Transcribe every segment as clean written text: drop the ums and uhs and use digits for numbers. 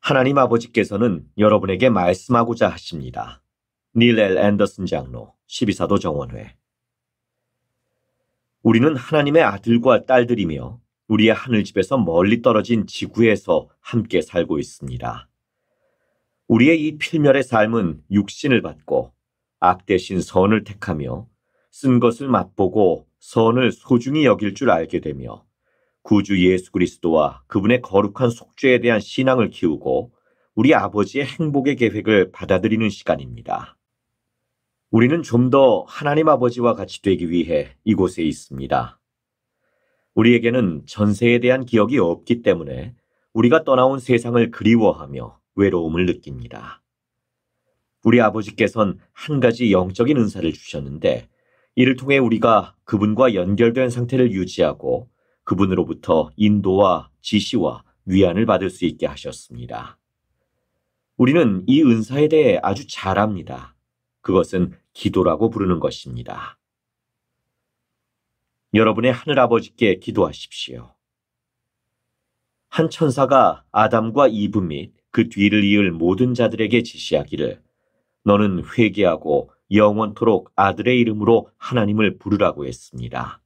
하나님 아버지께서는 여러분에게 말씀하고자 하십니다. 닐 L. 앤더슨 장로, 12사도 정원회. 우리는 하나님의 아들과 딸들이며 우리의 하늘집에서 멀리 떨어진 지구에서 함께 살고 있습니다. 우리의 이 필멸의 삶은 육신을 받고 악 대신 선을 택하며 쓴 것을 맛보고 선을 소중히 여길 줄 알게 되며 구주 예수 그리스도와 그분의 거룩한 속죄에 대한 신앙을 키우고 우리 아버지의 행복의 계획을 받아들이는 시간입니다. 우리는 좀 더 하나님 아버지와 같이 되기 위해 이곳에 있습니다. 우리에게는 전세에 대한 기억이 없기 때문에 우리가 떠나온 세상을 그리워하며 외로움을 느낍니다. 우리 아버지께서는 한 가지 영적인 은사를 주셨는데 이를 통해 우리가 그분과 연결된 상태를 유지하고 그분으로부터 인도와 지시와 위안을 받을 수 있게 하셨습니다. 우리는 이 은사에 대해 아주 잘 압니다. 그것은 기도라고 부르는 것입니다. 여러분의 하늘아버지께 기도하십시오. 한 천사가 아담과 이브 및 그 뒤를 이을 모든 자들에게 지시하기를 너는 회개하고 영원토록 아들의 이름으로 하나님을 부르라고 했습니다.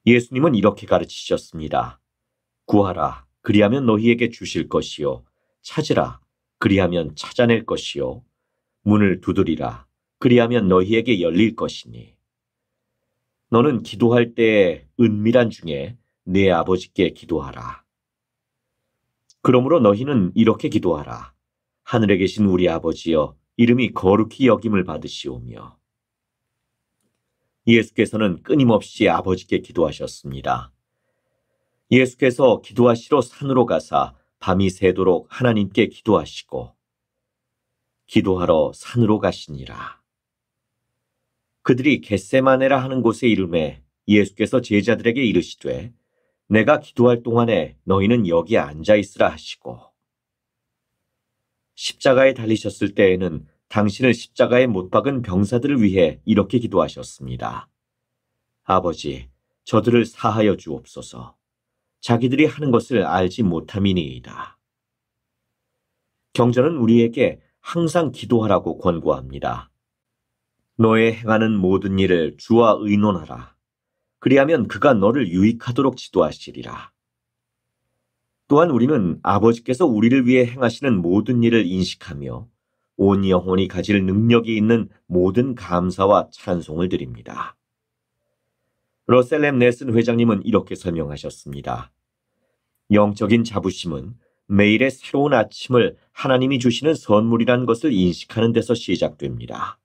예수님은 이렇게 가르치셨습니다. 구하라, 그리하면 너희에게 주실 것이요. 찾으라, 그리하면 찾아낼 것이요. 문을 두드리라, 그리하면 너희에게 열릴 것이니. 너는 기도할 때에 은밀한 중에 내 아버지께 기도하라. 그러므로 너희는 이렇게 기도하라. 하늘에 계신 우리 아버지여, 이름이 거룩히 여김을 받으시오며. 예수께서는 끊임없이 아버지께 기도하셨습니다. 예수께서 기도하시러 산으로 가사 밤이 새도록 하나님께 기도하시고 기도하러 산으로 가시니라. 그들이 겟세마네라 하는 곳에 이르매 예수께서 제자들에게 이르시되 내가 기도할 동안에 너희는 여기에 앉아 있으라 하시고 십자가에 달리셨을 때에는 당신을 십자가에 못 박은 병사들을 위해 이렇게 기도하셨습니다. 아버지, 저들을 사하여 주옵소서. 자기들이 하는 것을 알지 못함이니이다. 경전은 우리에게 항상 기도하라고 권고합니다. 너의 행하는 모든 일을 주와 의논하라. 그리하면 그가 너를 유익하도록 지도하시리라. 또한 우리는 아버지께서 우리를 위해 행하시는 모든 일을 인식하며 온 영혼이 가질 능력이 있는 모든 감사와 찬송을 드립니다. 러셀 M. 넬슨 회장님은 이렇게 설명하셨습니다. 영적인 자부심은 매일의 새로운 아침을 하나님이 주시는 선물이라는 것을 인식하는 데서 시작됩니다.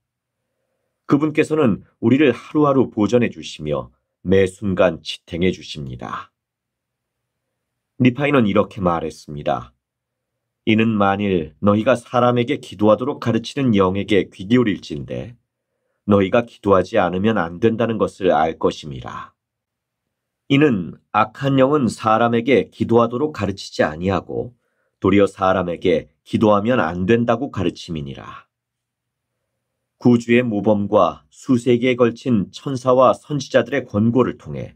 그분께서는 우리를 하루하루 보전해 주시며 매 순간 지탱해 주십니다. 니파이는 이렇게 말했습니다. 이는 만일 너희가 사람에게 기도하도록 가르치는 영에게 귀 기울일진데 너희가 기도하지 않으면 안 된다는 것을 알 것임이라. 이는 악한 영은 사람에게 기도하도록 가르치지 아니하고 도리어 사람에게 기도하면 안 된다고 가르침이니라. 구주의 모범과 수세기에 걸친 천사와 선지자들의 권고를 통해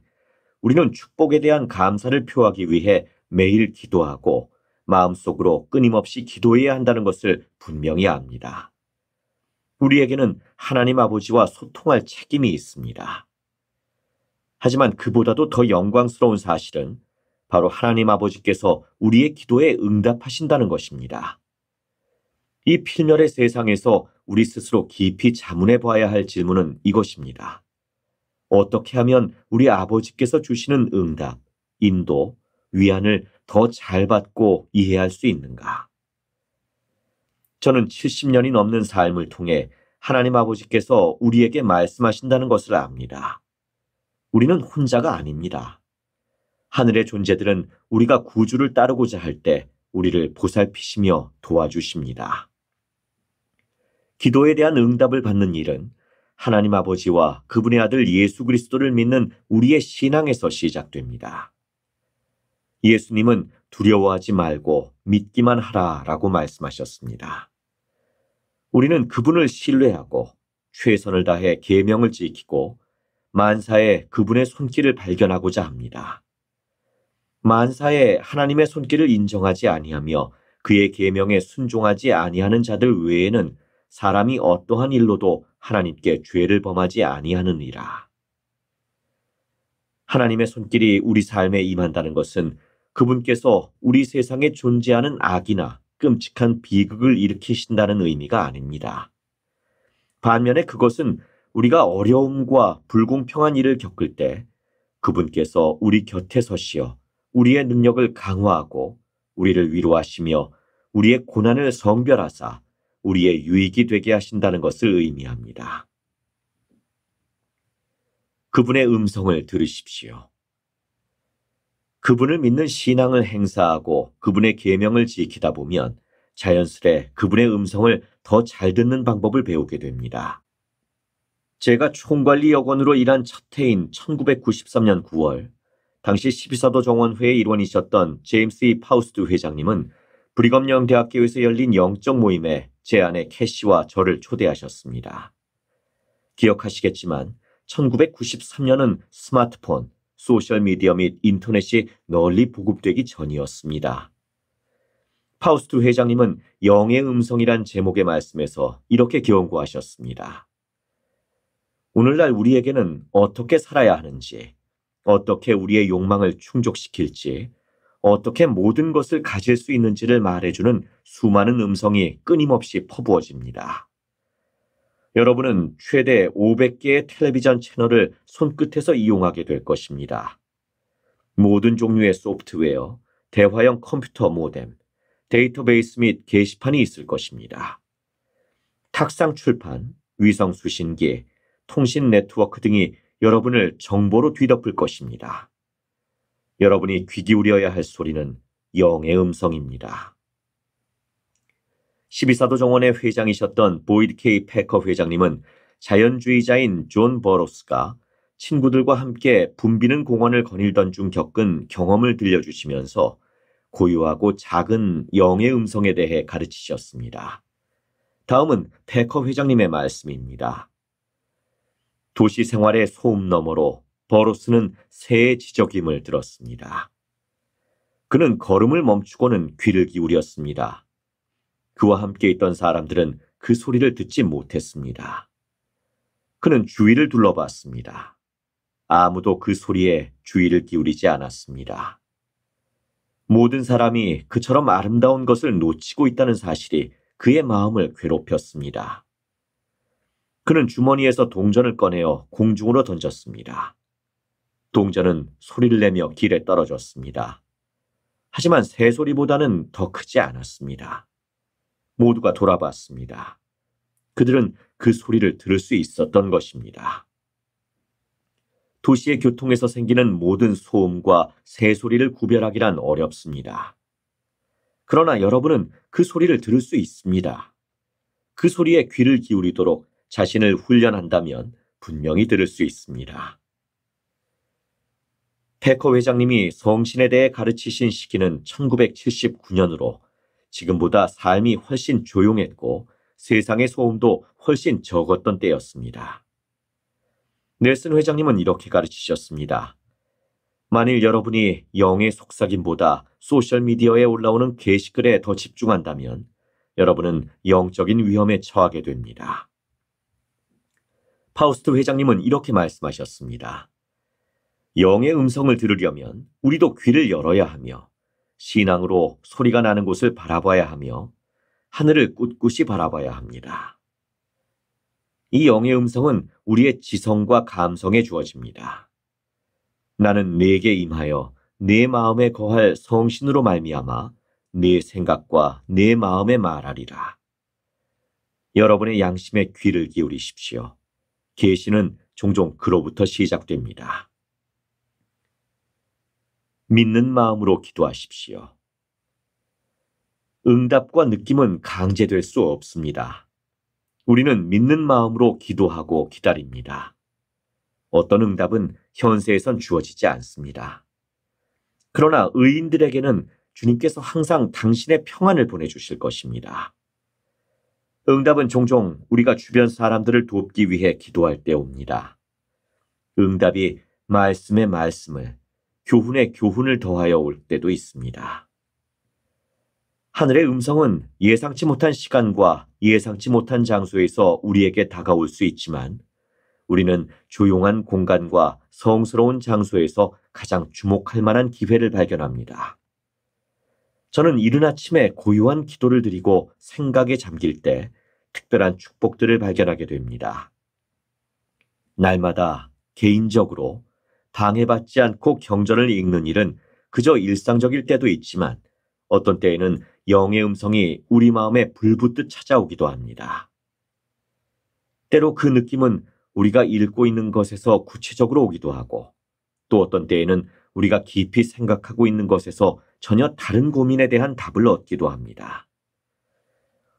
우리는 축복에 대한 감사를 표하기 위해 매일 기도하고 마음속으로 끊임없이 기도해야 한다는 것을 분명히 압니다. 우리에게는 하나님 아버지와 소통할 책임이 있습니다. 하지만 그보다도 더 영광스러운 사실은 바로 하나님 아버지께서 우리의 기도에 응답하신다는 것입니다. 이 필멸의 세상에서 우리 스스로 깊이 자문해 봐야 할 질문은 이것입니다. 어떻게 하면 우리 아버지께서 주시는 응답, 인도, 위안을 더 잘 받고 이해할 수 있는가? 저는 70년이 넘는 삶을 통해 하나님 아버지께서 우리에게 말씀하신다는 것을 압니다. 우리는 혼자가 아닙니다. 하늘의 존재들은 우리가 구주를 따르고자 할 때 우리를 보살피시며 도와주십니다. 기도에 대한 응답을 받는 일은 하나님 아버지와 그분의 아들 예수 그리스도를 믿는 우리의 신앙에서 시작됩니다. 예수님은 두려워하지 말고 믿기만 하라라고 말씀하셨습니다. 우리는 그분을 신뢰하고 최선을 다해 계명을 지키고 만사에 그분의 손길을 발견하고자 합니다. 만사에 하나님의 손길을 인정하지 아니하며 그의 계명에 순종하지 아니하는 자들 외에는 사람이 어떠한 일로도 하나님께 죄를 범하지 아니하느니라. 하나님의 손길이 우리 삶에 임한다는 것은 그분께서 우리 세상에 존재하는 악이나 끔찍한 비극을 일으키신다는 의미가 아닙니다. 반면에 그것은 우리가 어려움과 불공평한 일을 겪을 때 그분께서 우리 곁에 서시어 우리의 능력을 강화하고 우리를 위로하시며 우리의 고난을 성별하사 우리의 유익이 되게 하신다는 것을 의미합니다. 그분의 음성을 들으십시오. 그분을 믿는 신앙을 행사하고 그분의 계명을 지키다 보면 자연스레 그분의 음성을 더 잘 듣는 방법을 배우게 됩니다. 제가 총관리 여건으로 일한 첫 해인 1993년 9월, 당시 12사도 정원회의 일원이셨던 제임스 E. 파우스트 회장님은 브리검영 대학교에서 열린 영적 모임에 제 아내 캐시와 저를 초대하셨습니다. 기억하시겠지만 1993년은 스마트폰, 소셜미디어 및 인터넷이 널리 보급되기 전이었습니다. 파우스트 회장님은 영의 음성이란 제목의 말씀에서 이렇게 경고하셨습니다. 오늘날 우리에게는 어떻게 살아야 하는지, 어떻게 우리의 욕망을 충족시킬지, 어떻게 모든 것을 가질 수 있는지를 말해주는 수많은 음성이 끊임없이 퍼부어집니다. 여러분은 최대 500개의 텔레비전 채널을 손끝에서 이용하게 될 것입니다. 모든 종류의 소프트웨어, 대화형 컴퓨터 모뎀, 데이터베이스 및 게시판이 있을 것입니다. 탁상 출판, 위성 수신기, 통신 네트워크 등이 여러분을 정보로 뒤덮을 것입니다. 여러분이 귀 기울여야 할 소리는 영의 음성입니다. 12사도 정원의 회장이셨던 보이드 K. 패커 회장님은 자연주의자인 존 버로스가 친구들과 함께 붐비는 공원을 거닐던 중 겪은 경험을 들려주시면서 고요하고 작은 영의 음성에 대해 가르치셨습니다. 다음은 패커 회장님의 말씀입니다. 도시 생활의 소음 너머로 버로스는 새의 지저귀임을 들었습니다. 그는 걸음을 멈추고는 귀를 기울였습니다. 그와 함께 있던 사람들은 그 소리를 듣지 못했습니다. 그는 주위를 둘러봤습니다. 아무도 그 소리에 주의를 기울이지 않았습니다. 모든 사람이 그처럼 아름다운 것을 놓치고 있다는 사실이 그의 마음을 괴롭혔습니다. 그는 주머니에서 동전을 꺼내어 공중으로 던졌습니다. 동전은 소리를 내며 길에 떨어졌습니다. 하지만 새소리보다는 더 크지 않았습니다. 모두가 돌아봤습니다. 그들은 그 소리를 들을 수 있었던 것입니다. 도시의 교통에서 생기는 모든 소음과 새소리를 구별하기란 어렵습니다. 그러나 여러분은 그 소리를 들을 수 있습니다. 그 소리에 귀를 기울이도록 자신을 훈련한다면 분명히 들을 수 있습니다. 패커 회장님이 성신에 대해 가르치신 시기는 1979년으로 지금보다 삶이 훨씬 조용했고 세상의 소음도 훨씬 적었던 때였습니다. 넬슨 회장님은 이렇게 가르치셨습니다. 만일 여러분이 영의 속삭임보다 소셜미디어에 올라오는 게시글에 더 집중한다면 여러분은 영적인 위험에 처하게 됩니다. 파우스트 회장님은 이렇게 말씀하셨습니다. 영의 음성을 들으려면 우리도 귀를 열어야 하며 신앙으로 소리가 나는 곳을 바라봐야 하며 하늘을 꿋꿋이 바라봐야 합니다. 이 영의 음성은 우리의 지성과 감성에 주어집니다. 나는 네게 임하여 네 마음에 거할 성신으로 말미암아 네 생각과 네 마음에 말하리라. 여러분의 양심에 귀를 기울이십시오. 계시는 종종 그로부터 시작됩니다. 믿는 마음으로 기도하십시오. 응답과 느낌은 강제될 수 없습니다. 우리는 믿는 마음으로 기도하고 기다립니다. 어떤 응답은 현세에선 주어지지 않습니다. 그러나 의인들에게는 주님께서 항상 당신의 평안을 보내주실 것입니다. 응답은 종종 우리가 주변 사람들을 돕기 위해 기도할 때 옵니다. 응답이 말씀에 말씀을, 교훈에 교훈을 더하여 올 때도 있습니다. 하늘의 음성은 예상치 못한 시간과 예상치 못한 장소에서 우리에게 다가올 수 있지만 우리는 조용한 공간과 성스러운 장소에서 가장 주목할 만한 기회를 발견합니다. 저는 이른 아침에 고요한 기도를 드리고 생각에 잠길 때 특별한 축복들을 발견하게 됩니다. 날마다 개인적으로 방해받지 않고 경전을 읽는 일은 그저 일상적일 때도 있지만 어떤 때에는 영의 음성이 우리 마음에 불붙듯 찾아오기도 합니다. 때로 그 느낌은 우리가 읽고 있는 것에서 구체적으로 오기도 하고 또 어떤 때에는 우리가 깊이 생각하고 있는 것에서 전혀 다른 고민에 대한 답을 얻기도 합니다.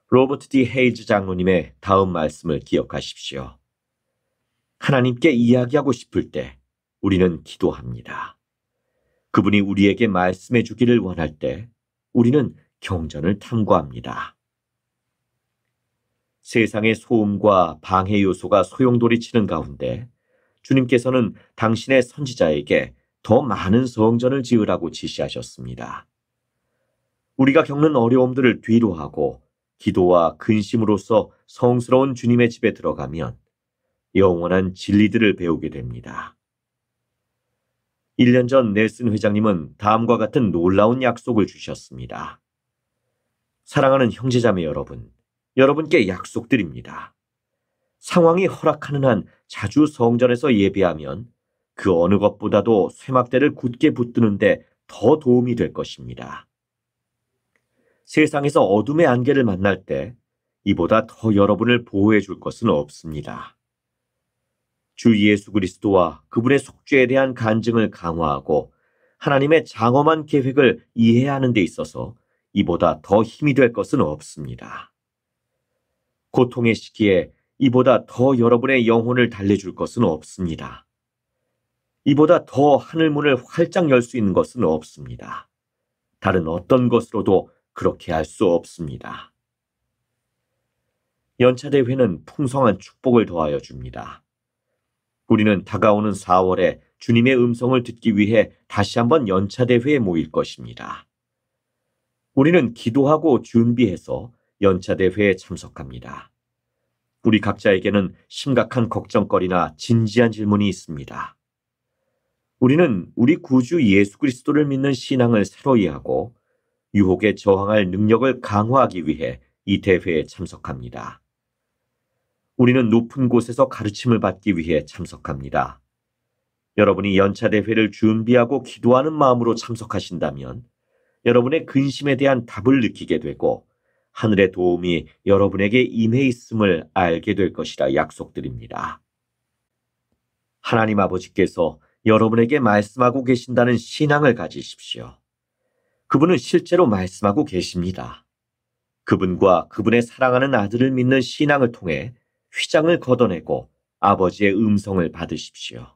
로버트 D. 헤이즈 장로님의 다음 말씀을 기억하십시오. 하나님께 이야기하고 싶을 때 우리는 기도합니다. 그분이 우리에게 말씀해 주기를 원할 때 우리는 경전을 탐구합니다. 세상의 소음과 방해 요소가 소용돌이치는 가운데 주님께서는 당신의 선지자에게 더 많은 성전을 지으라고 지시하셨습니다. 우리가 겪는 어려움들을 뒤로하고 기도와 근심으로써 성스러운 주님의 집에 들어가면 영원한 진리들을 배우게 됩니다. 1년 전 넬슨 회장님은 다음과 같은 놀라운 약속을 주셨습니다. 사랑하는 형제자매 여러분, 여러분께 약속드립니다. 상황이 허락하는 한 자주 성전에서 예배하면 그 어느 것보다도 쇠막대를 굳게 붙드는데 더 도움이 될 것입니다. 세상에서 어둠의 안개를 만날 때 이보다 더 여러분을 보호해 줄 것은 없습니다. 주 예수 그리스도와 그분의 속죄에 대한 간증을 강화하고 하나님의 장엄한 계획을 이해하는 데 있어서 이보다 더 힘이 될 것은 없습니다. 고통의 시기에 이보다 더 여러분의 영혼을 달래줄 것은 없습니다. 이보다 더 하늘문을 활짝 열 수 있는 것은 없습니다. 다른 어떤 것으로도 그렇게 할 수 없습니다. 연차대회는 풍성한 축복을 더하여 줍니다. 우리는 다가오는 4월에 주님의 음성을 듣기 위해 다시 한번 연차대회에 모일 것입니다. 우리는 기도하고 준비해서 연차대회에 참석합니다. 우리 각자에게는 심각한 걱정거리나 진지한 질문이 있습니다. 우리는 우리 구주 예수 그리스도를 믿는 신앙을 새로이 하고 유혹에 저항할 능력을 강화하기 위해 이 대회에 참석합니다. 우리는 높은 곳에서 가르침을 받기 위해 참석합니다. 여러분이 연차대회를 준비하고 기도하는 마음으로 참석하신다면 여러분의 근심에 대한 답을 느끼게 되고 하늘의 도움이 여러분에게 임해 있음을 알게 될 것이라 약속드립니다. 하나님 아버지께서 여러분에게 말씀하고 계신다는 신앙을 가지십시오. 그분은 실제로 말씀하고 계십니다. 그분과 그분의 사랑하는 아들을 믿는 신앙을 통해 휘장을 걷어내고 아버지의 음성을 받으십시오.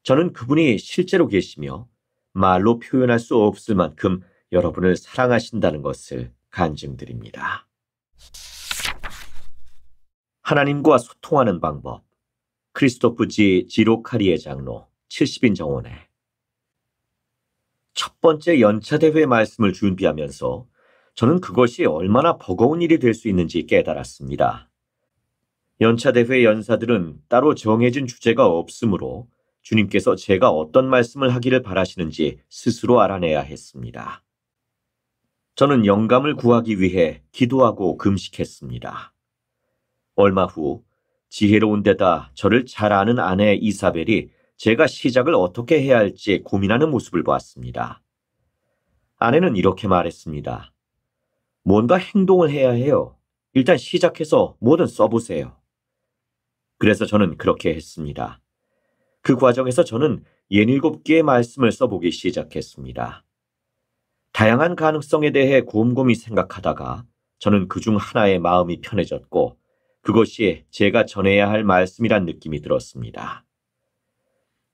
저는 그분이 실제로 계시며 말로 표현할 수 없을 만큼 여러분을 사랑하신다는 것을 간증드립니다. 하나님과 소통하는 방법. 크리스토프 G. 지로카리에 장로 70인 정원회. 첫 번째 연차대회 말씀을 준비하면서 저는 그것이 얼마나 버거운 일이 될 수 있는지 깨달았습니다. 연차대회 연사들은 따로 정해진 주제가 없으므로 주님께서 제가 어떤 말씀을 하기를 바라시는지 스스로 알아내야 했습니다. 저는 영감을 구하기 위해 기도하고 금식했습니다. 얼마 후 지혜로운 데다 저를 잘 아는 아내 이사벨이 제가 시작을 어떻게 해야 할지 고민하는 모습을 보았습니다. 아내는 이렇게 말했습니다. 뭔가 행동을 해야 해요. 일단 시작해서 뭐든 써보세요. 그래서 저는 그렇게 했습니다. 그 과정에서 저는 67개의 말씀을 써보기 시작했습니다. 다양한 가능성에 대해 곰곰이 생각하다가 저는 그중 하나에 마음이 편해졌고 그것이 제가 전해야 할 말씀이란 느낌이 들었습니다.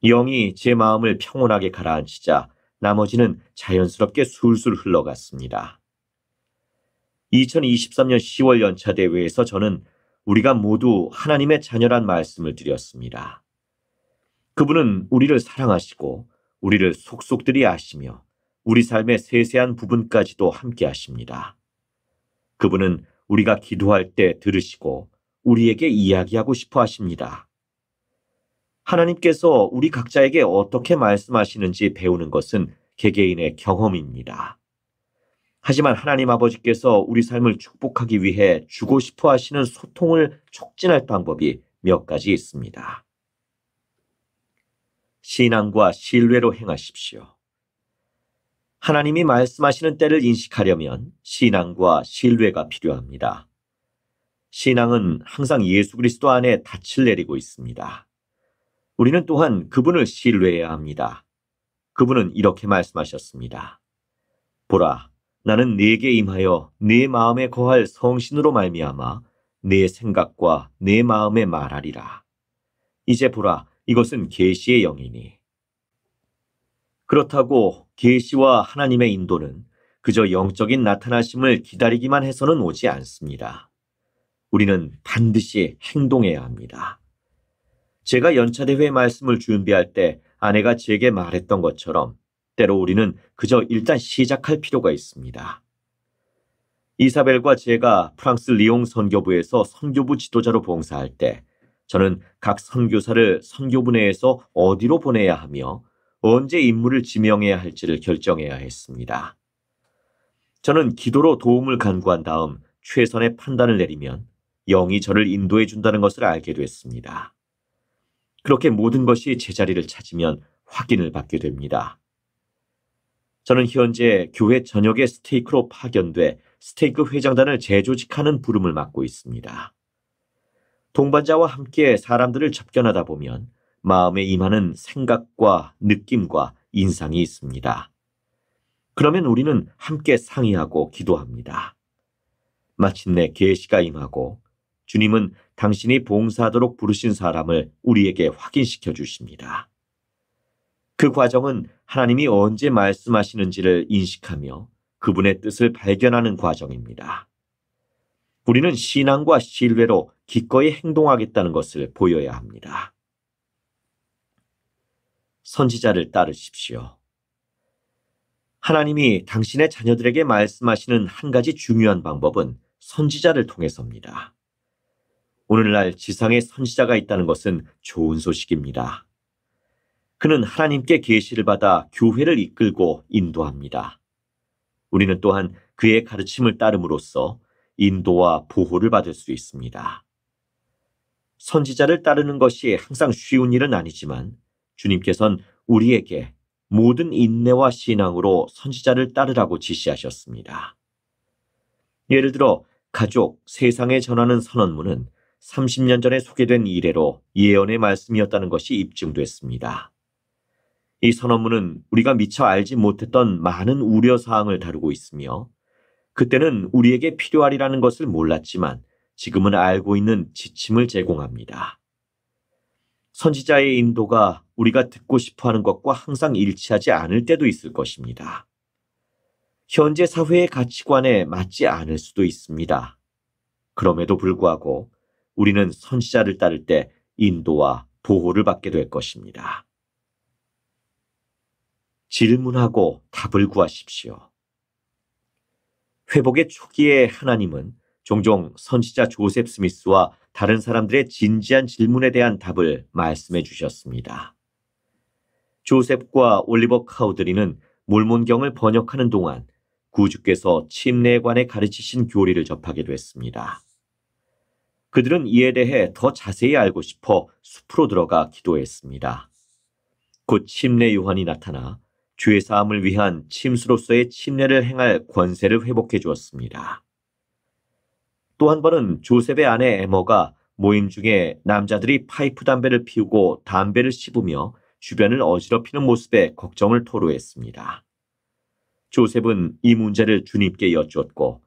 영이 제 마음을 평온하게 가라앉히자 나머지는 자연스럽게 술술 흘러갔습니다. 2023년 10월 연차대회에서 저는 우리가 모두 하나님의 자녀란 말씀을 드렸습니다. 그분은 우리를 사랑하시고 우리를 속속들이 아시며 우리 삶의 세세한 부분까지도 함께 하십니다. 그분은 우리가 기도할 때 들으시고 우리에게 이야기하고 싶어 하십니다. 하나님께서 우리 각자에게 어떻게 말씀하시는지 배우는 것은 개개인의 경험입니다. 하지만 하나님 아버지께서 우리 삶을 축복하기 위해 주고 싶어 하시는 소통을 촉진할 방법이 몇 가지 있습니다. 신앙과 신뢰로 행하십시오. 하나님이 말씀하시는 때를 인식하려면 신앙과 신뢰가 필요합니다. 신앙은 항상 예수 그리스도 안에 닻을 내리고 있습니다. 우리는 또한 그분을 신뢰해야 합니다. 그분은 이렇게 말씀하셨습니다. 보라, 나는 네게 임하여 네 마음에 거할 성신으로 말미암아 네 생각과 네 마음에 말하리라. 이제 보라, 이것은 계시의 영이니. 그렇다고 계시와 하나님의 인도는 그저 영적인 나타나심을 기다리기만 해서는 오지 않습니다. 우리는 반드시 행동해야 합니다. 제가 연차대회 말씀을 준비할 때 아내가 제게 말했던 것처럼 때로 우리는 그저 일단 시작할 필요가 있습니다. 이사벨과 제가 프랑스 리옹 선교부에서 선교부 지도자로 봉사할 때 저는 각 선교사를 선교부 내에서 어디로 보내야 하며 언제 임무를 지명해야 할지를 결정해야 했습니다. 저는 기도로 도움을 간구한 다음 최선의 판단을 내리면 영이 저를 인도해 준다는 것을 알게 됐습니다. 그렇게 모든 것이 제자리를 찾으면 확인을 받게 됩니다. 저는 현재 교회 전역의 스테이크로 파견돼 스테이크 회장단을 재조직하는 부름을 맡고 있습니다. 동반자와 함께 사람들을 접견하다 보면 마음에 임하는 생각과 느낌과 인상이 있습니다. 그러면 우리는 함께 상의하고 기도합니다. 마침내 계시가 임하고 주님은 당신이 봉사하도록 부르신 사람을 우리에게 확인시켜 주십니다. 그 과정은 하나님이 언제 말씀하시는지를 인식하며 그분의 뜻을 발견하는 과정입니다. 우리는 신앙과 신뢰로 기꺼이 행동하겠다는 것을 보여야 합니다. 선지자를 따르십시오. 하나님이 당신의 자녀들에게 말씀하시는 한 가지 중요한 방법은 선지자를 통해서입니다. 오늘날 지상에 선지자가 있다는 것은 좋은 소식입니다. 그는 하나님께 계시를 받아 교회를 이끌고 인도합니다. 우리는 또한 그의 가르침을 따름으로써 인도와 보호를 받을 수 있습니다. 선지자를 따르는 것이 항상 쉬운 일은 아니지만 주님께서는 우리에게 모든 인내와 신앙으로 선지자를 따르라고 지시하셨습니다. 예를 들어 가족, 세상에 전하는 선언문은 30년 전에 소개된 이래로 예언의 말씀이었다는 것이 입증됐습니다. 이 선언문은 우리가 미처 알지 못했던 많은 우려사항을 다루고 있으며 그때는 우리에게 필요하리라는 것을 몰랐지만 지금은 알고 있는 지침을 제공합니다. 선지자의 인도가 우리가 듣고 싶어하는 것과 항상 일치하지 않을 때도 있을 것입니다. 현재 사회의 가치관에 맞지 않을 수도 있습니다. 그럼에도 불구하고 우리는 선지자를 따를 때 인도와 보호를 받게 될 것입니다. 질문하고 답을 구하십시오. 회복의 초기에 하나님은 종종 선지자 조셉 스미스와 다른 사람들의 진지한 질문에 대한 답을 말씀해 주셨습니다. 조셉과 올리버 카우드리는 몰몬경을 번역하는 동안 구주께서 침례에 관해 가르치신 교리를 접하게 됐습니다. 그들은 이에 대해 더 자세히 알고 싶어 숲으로 들어가 기도했습니다. 곧 침례 요한이 나타나 죄사함을 위한 침수로서의 침례를 행할 권세를 회복해 주었습니다. 또 한 번은 조셉의 아내 에머가 모임 중에 남자들이 파이프 담배를 피우고 담배를 씹으며 주변을 어지럽히는 모습에 걱정을 토로했습니다. 조셉은 이 문제를 주님께 여쭈었고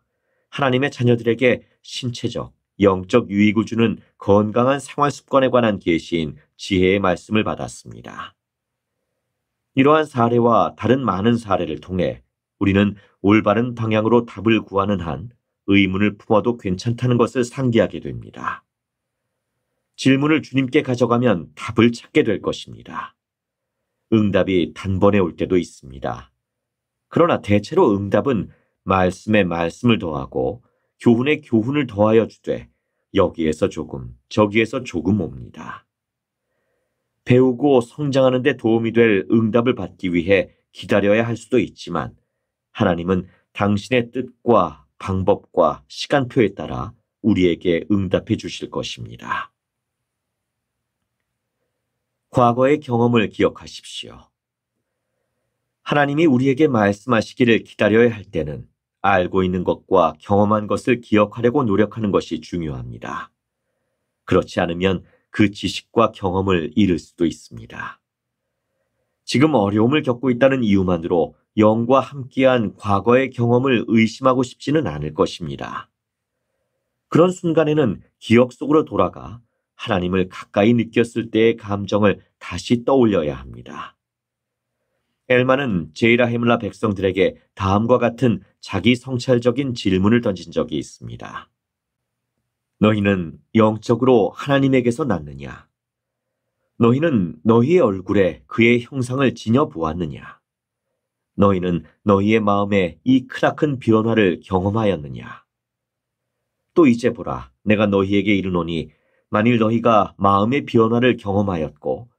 하나님의 자녀들에게 신체적, 영적 유익을 주는 건강한 생활 습관에 관한 계시인 지혜의 말씀을 받았습니다. 이러한 사례와 다른 많은 사례를 통해 우리는 올바른 방향으로 답을 구하는 한 의문을 품어도 괜찮다는 것을 상기하게 됩니다. 질문을 주님께 가져가면 답을 찾게 될 것입니다. 응답이 단번에 올 때도 있습니다. 그러나 대체로 응답은 말씀에 말씀을 더하고 교훈에 교훈을 더하여 주되 여기에서 조금, 저기에서 조금 옵니다. 배우고 성장하는 데 도움이 될 응답을 받기 위해 기다려야 할 수도 있지만 하나님은 당신의 뜻과 방법과 시간표에 따라 우리에게 응답해 주실 것입니다. 과거의 경험을 기억하십시오. 하나님이 우리에게 말씀하시기를 기다려야 할 때는 알고 있는 것과 경험한 것을 기억하려고 노력하는 것이 중요합니다. 그렇지 않으면 그 지식과 경험을 잃을 수도 있습니다. 지금 어려움을 겪고 있다는 이유만으로 영과 함께한 과거의 경험을 의심하고 싶지는 않을 것입니다. 그런 순간에는 기억 속으로 돌아가 하나님을 가까이 느꼈을 때의 감정을 다시 떠올려야 합니다. 엘마는 제이라헤물라 백성들에게 다음과 같은 자기 성찰적인 질문을 던진 적이 있습니다. 너희는 영적으로 하나님에게서 났느냐? 너희는 너희의 얼굴에 그의 형상을 지녀 보았느냐? 너희는 너희의 마음에 이 크나큰 변화를 경험하였느냐? 또 이제 보라, 내가 너희에게 이르노니 만일 너희가 마음의 변화를 경험하였고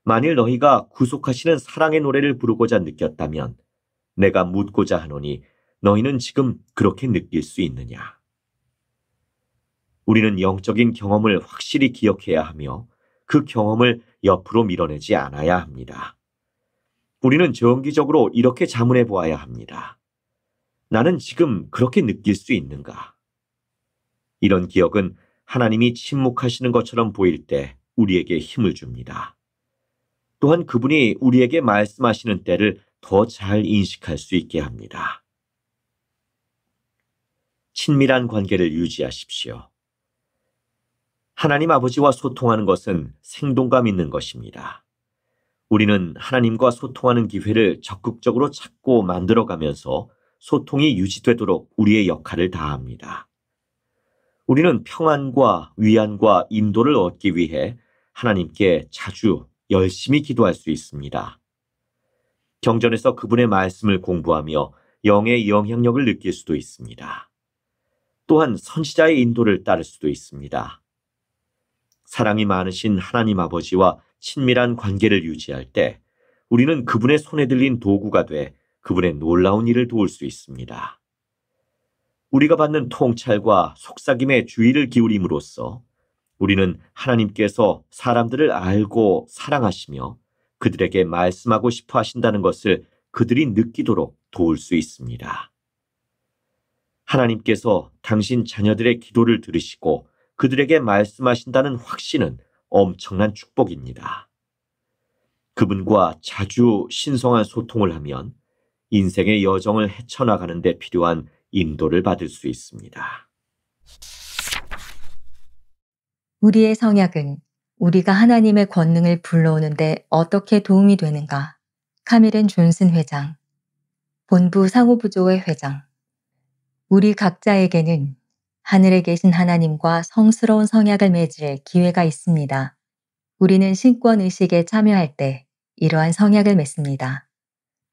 만일 너희가 구속하시는 사랑의 노래를 부르고자 느꼈다면 내가 묻고자 하노니 너희는 지금 그렇게 느낄 수 있느냐? 우리는 영적인 경험을 확실히 기억해야 하며 그 경험을 옆으로 밀어내지 않아야 합니다. 우리는 정기적으로 이렇게 자문해 보아야 합니다. 나는 지금 그렇게 느낄 수 있는가? 이런 기억은 하나님이 침묵하시는 것처럼 보일 때 우리에게 힘을 줍니다. 또한 그분이 우리에게 말씀하시는 때를 더 잘 인식할 수 있게 합니다. 친밀한 관계를 유지하십시오. 하나님 아버지와 소통하는 것은 생동감 있는 것입니다. 우리는 하나님과 소통하는 기회를 적극적으로 찾고 만들어가면서 소통이 유지되도록 우리의 역할을 다합니다. 우리는 평안과 위안과 인도를 얻기 위해 하나님께 자주 열심히 기도할 수 있습니다. 경전에서 그분의 말씀을 공부하며 영의 영향력을 느낄 수도 있습니다. 또한 선지자의 인도를 따를 수도 있습니다. 사랑이 많으신 하나님 아버지와 친밀한 관계를 유지할 때 우리는 그분의 손에 들린 도구가 돼 그분의 놀라운 일을 도울 수 있습니다. 우리가 받는 통찰과 속삭임에 주의를 기울임으로써 우리는 하나님께서 사람들을 알고 사랑하시며 그들에게 말씀하고 싶어 하신다는 것을 그들이 느끼도록 도울 수 있습니다. 하나님께서 당신 자녀들의 기도를 들으시고 그들에게 말씀하신다는 확신은 엄청난 축복입니다. 그분과 자주 신성한 소통을 하면 인생의 여정을 헤쳐나가는 데 필요한 인도를 받을 수 있습니다. 우리의 성약은 우리가 하나님의 권능을 불러오는데 어떻게 도움이 되는가? 카밀은 존슨 회장, 본부 상호부조회 회장. 우리 각자에게는 하늘에 계신 하나님과 성스러운 성약을 맺을 기회가 있습니다. 우리는 신권의식에 참여할 때 이러한 성약을 맺습니다.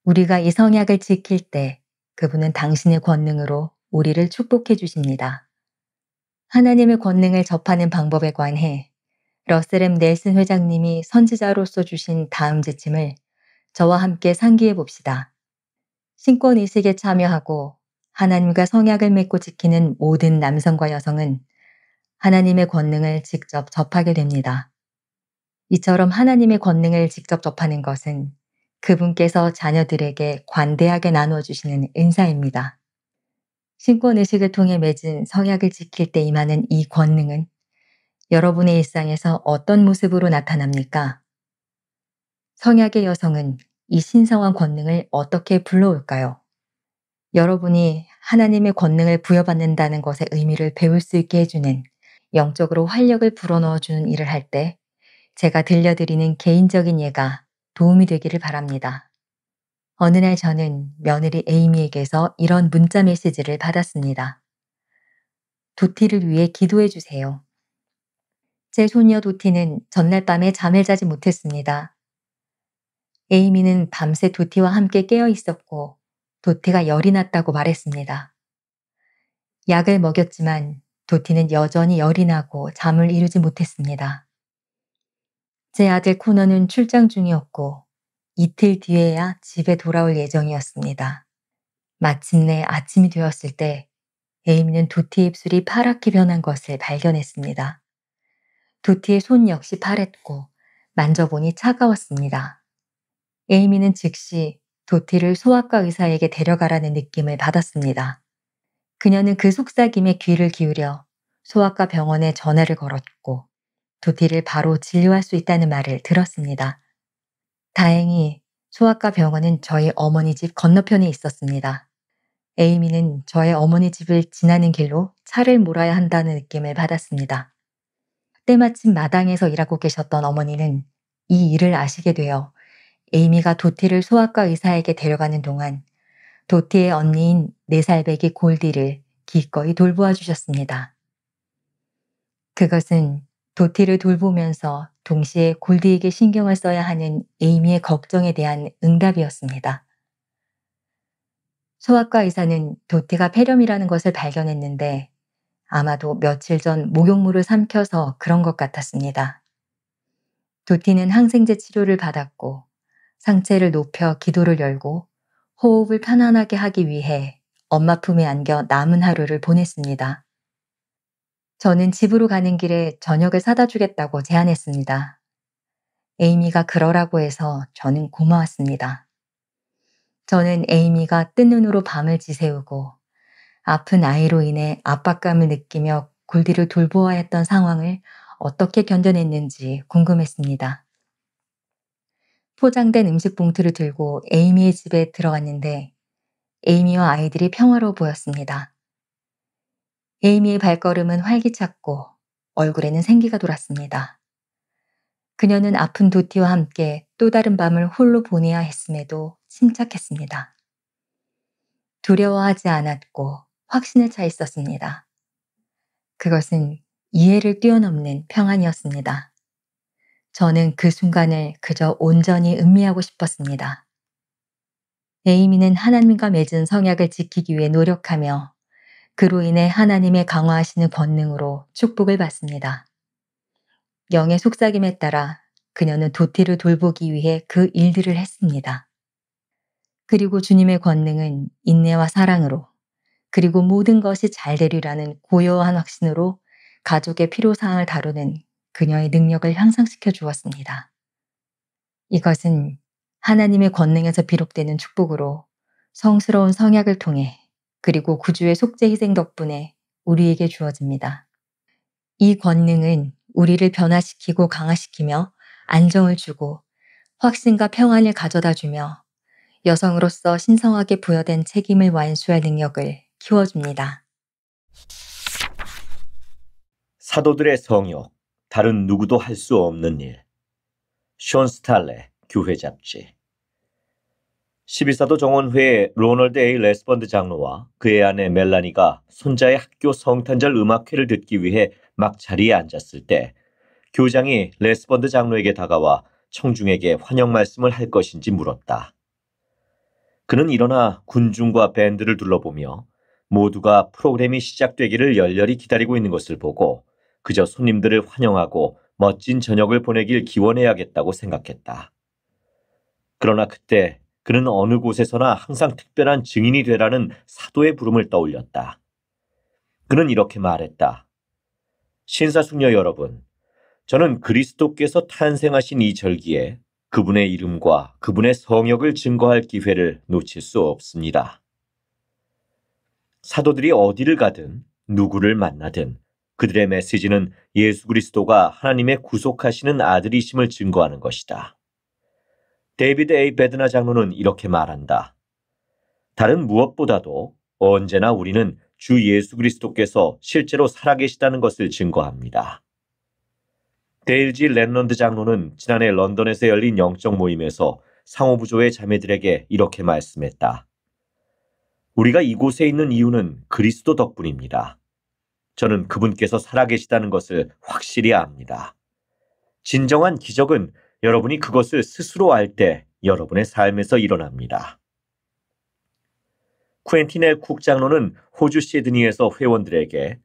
우리가 이 성약을 지킬 때 그분은 당신의 권능으로 우리를 축복해 주십니다. 하나님의 권능을 접하는 방법에 관해 러셀 M. 넬슨 회장님이 선지자로서 주신 다음 지침을 저와 함께 상기해 봅시다. 신권의식에 참여하고 하나님과 성약을 맺고 지키는 모든 남성과 여성은 하나님의 권능을 직접 접하게 됩니다. 이처럼 하나님의 권능을 직접 접하는 것은 그분께서 자녀들에게 관대하게 나누어주시는 은사입니다. 신권의식을 통해 맺은 성약을 지킬 때 임하는 이 권능은 여러분의 일상에서 어떤 모습으로 나타납니까? 성약의 여성은 이 신성한 권능을 어떻게 불러올까요? 여러분이 하나님의 권능을 부여받는다는 것의 의미를 배울 수 있게 해주는 영적으로 활력을 불어넣어주는 일을 할 때 제가 들려드리는 개인적인 예가 도움이 되기를 바랍니다. 어느 날 저는 며느리 에이미에게서 이런 문자 메시지를 받았습니다. 도티를 위해 기도해 주세요. 제 손녀 도티는 전날 밤에 잠을 자지 못했습니다. 에이미는 밤새 도티와 함께 깨어 있었고 도티가 열이 났다고 말했습니다. 약을 먹였지만 도티는 여전히 열이 나고 잠을 이루지 못했습니다. 제 아들 코너는 출장 중이었고 이틀 뒤에야 집에 돌아올 예정이었습니다. 마침내 아침이 되었을 때 에이미는 도티의 입술이 파랗게 변한 것을 발견했습니다. 도티의 손 역시 파랬고 만져보니 차가웠습니다. 에이미는 즉시 도티를 소아과 의사에게 데려가라는 느낌을 받았습니다. 그녀는 그 속삭임에 귀를 기울여 소아과 병원에 전화를 걸었고 도티를 바로 진료할 수 있다는 말을 들었습니다. 다행히 소아과 병원은 저희 어머니 집 건너편에 있었습니다. 에이미는 저의 어머니 집을 지나는 길로 차를 몰아야 한다는 느낌을 받았습니다. 때마침 마당에서 일하고 계셨던 어머니는 이 일을 아시게 되어 에이미가 도티를 소아과 의사에게 데려가는 동안 도티의 언니인 4살 배기 골디를 기꺼이 돌보아 주셨습니다. 그것은 도티를 돌보면서 동시에 골디에게 신경을 써야 하는 에이미의 걱정에 대한 응답이었습니다. 소아과 의사는 도티가 폐렴이라는 것을 발견했는데 아마도 며칠 전 목욕물을 삼켜서 그런 것 같았습니다. 도티는 항생제 치료를 받았고 상체를 높여 기도를 열고 호흡을 편안하게 하기 위해 엄마 품에 안겨 남은 하루를 보냈습니다. 저는 집으로 가는 길에 저녁을 사다 주겠다고 제안했습니다. 에이미가 그러라고 해서 저는 고마웠습니다. 저는 에이미가 뜬 눈으로 밤을 지새우고 아픈 아이로 인해 압박감을 느끼며 골디를 돌보아야 했던 상황을 어떻게 견뎌냈는지 궁금했습니다. 포장된 음식 봉투를 들고 에이미의 집에 들어갔는데 에이미와 아이들이 평화로워 보였습니다. 에이미의 발걸음은 활기찼고 얼굴에는 생기가 돌았습니다. 그녀는 아픈 도티와 함께 또 다른 밤을 홀로 보내야 했음에도 침착했습니다. 두려워하지 않았고 확신에 차 있었습니다. 그것은 이해를 뛰어넘는 평안이었습니다. 저는 그 순간을 그저 온전히 음미하고 싶었습니다. 에이미는 하나님과 맺은 성약을 지키기 위해 노력하며 그로 인해 하나님의 강화하시는 권능으로 축복을 받습니다. 영의 속삭임에 따라 그녀는 도티를 돌보기 위해 그 일들을 했습니다. 그리고 주님의 권능은 인내와 사랑으로 그리고 모든 것이 잘 되리라는 고요한 확신으로 가족의 필요사항을 다루는 그녀의 능력을 향상시켜 주었습니다. 이것은 하나님의 권능에서 비록되는 축복으로 성스러운 성약을 통해 그리고 구주의 속죄 희생 덕분에 우리에게 주어집니다. 이 권능은 우리를 변화시키고 강화시키며 안정을 주고 확신과 평안을 가져다 주며 여성으로서 신성하게 부여된 책임을 완수할 능력을 키워줍니다. 사도들의 성욕, 다른 누구도 할 수 없는 일. 숀 스탈레, 교회 잡지. 12사도 정원회의 로널드 A. 레스번드 장로와 그의 아내 멜라니가 손자의 학교 성탄절 음악회를 듣기 위해 막 자리에 앉았을 때 교장이 레스번드 장로에게 다가와 청중에게 환영 말씀을 할 것인지 물었다. 그는 일어나 군중과 밴드를 둘러보며 모두가 프로그램이 시작되기를 열렬히 기다리고 있는 것을 보고 그저 손님들을 환영하고 멋진 저녁을 보내길 기원해야겠다고 생각했다. 그러나 그때 그는 어느 곳에서나 항상 특별한 증인이 되라는 사도의 부름을 떠올렸다. 그는 이렇게 말했다. 신사숙녀 여러분, 저는 그리스도께서 탄생하신 이 절기에 그분의 이름과 그분의 성역을 증거할 기회를 놓칠 수 없습니다. 사도들이 어디를 가든 누구를 만나든 그들의 메시지는 예수 그리스도가 하나님의 구속하시는 아들이심을 증거하는 것이다. 데이비드 A. 베드나 장로는 이렇게 말한다. 다른 무엇보다도 언제나 우리는 주 예수 그리스도께서 실제로 살아계시다는 것을 증거합니다. 데일 G. 랜런드 장로는 지난해 런던에서 열린 영적 모임에서 상호부조의 자매들에게 이렇게 말씀했다. 우리가 이곳에 있는 이유는 그리스도 덕분입니다. 저는 그분께서 살아계시다는 것을 확실히 압니다. 진정한 기적은 여러분이 그것을 스스로 알 때 여러분의 삶에서 일어납니다. 쿠엔틴 엘 쿡 장로는 호주 시드니에서 회원들에게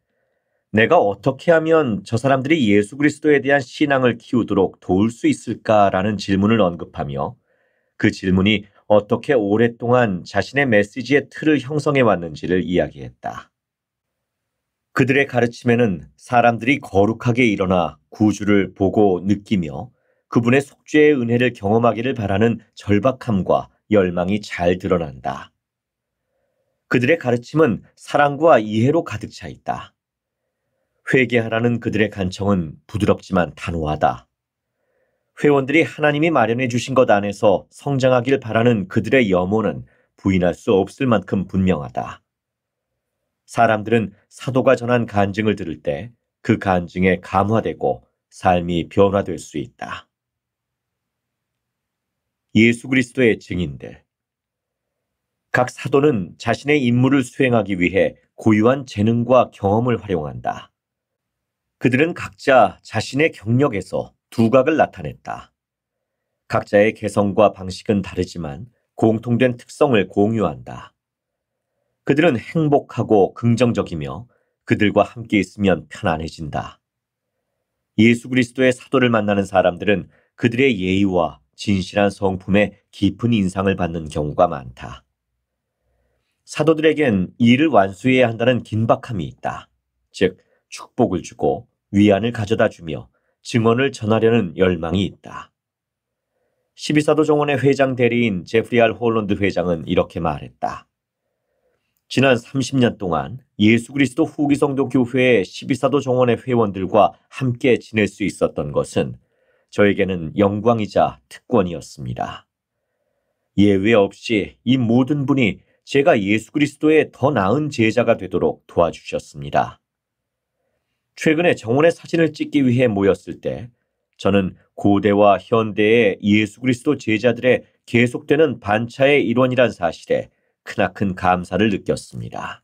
내가 어떻게 하면 저 사람들이 예수 그리스도에 대한 신앙을 키우도록 도울 수 있을까라는 질문을 언급하며 그 질문이 어떻게 오랫동안 자신의 메시지의 틀을 형성해 왔는지를 이야기했다. 그들의 가르침에는 사람들이 거룩하게 일어나 구주를 보고 느끼며 그분의 속죄의 은혜를 경험하기를 바라는 절박함과 열망이 잘 드러난다. 그들의 가르침은 사랑과 이해로 가득 차 있다. 회개하라는 그들의 간청은 부드럽지만 단호하다. 회원들이 하나님이 마련해 주신 것 안에서 성장하길 바라는 그들의 염원은 부인할 수 없을 만큼 분명하다. 사람들은 사도가 전한 간증을 들을 때 그 간증에 감화되고 삶이 변화될 수 있다. 예수 그리스도의 증인들. 각 사도는 자신의 임무를 수행하기 위해 고유한 재능과 경험을 활용한다. 그들은 각자 자신의 경력에서 두각을 나타냈다. 각자의 개성과 방식은 다르지만 공통된 특성을 공유한다. 그들은 행복하고 긍정적이며 그들과 함께 있으면 편안해진다. 예수 그리스도의 사도를 만나는 사람들은 그들의 예의와 진실한 성품에 깊은 인상을 받는 경우가 많다. 사도들에겐 일을 완수해야 한다는 긴박함이 있다. 즉, 축복을 주고 위안을 가져다 주며 증언을 전하려는 열망이 있다. 12사도 정원의 회장 대리인 제프리 알 홀런드 회장은 이렇게 말했다. 지난 30년 동안 예수 그리스도 후기 성도 교회의 12사도 정원의 회원들과 함께 지낼 수 있었던 것은 저에게는 영광이자 특권이었습니다. 예외 없이 이 모든 분이 제가 예수 그리스도의 더 나은 제자가 되도록 도와주셨습니다. 최근에 정원의 사진을 찍기 위해 모였을 때 저는 고대와 현대의 예수 그리스도 제자들의 계속되는 반차의 일원이란 사실에 크나큰 감사를 느꼈습니다.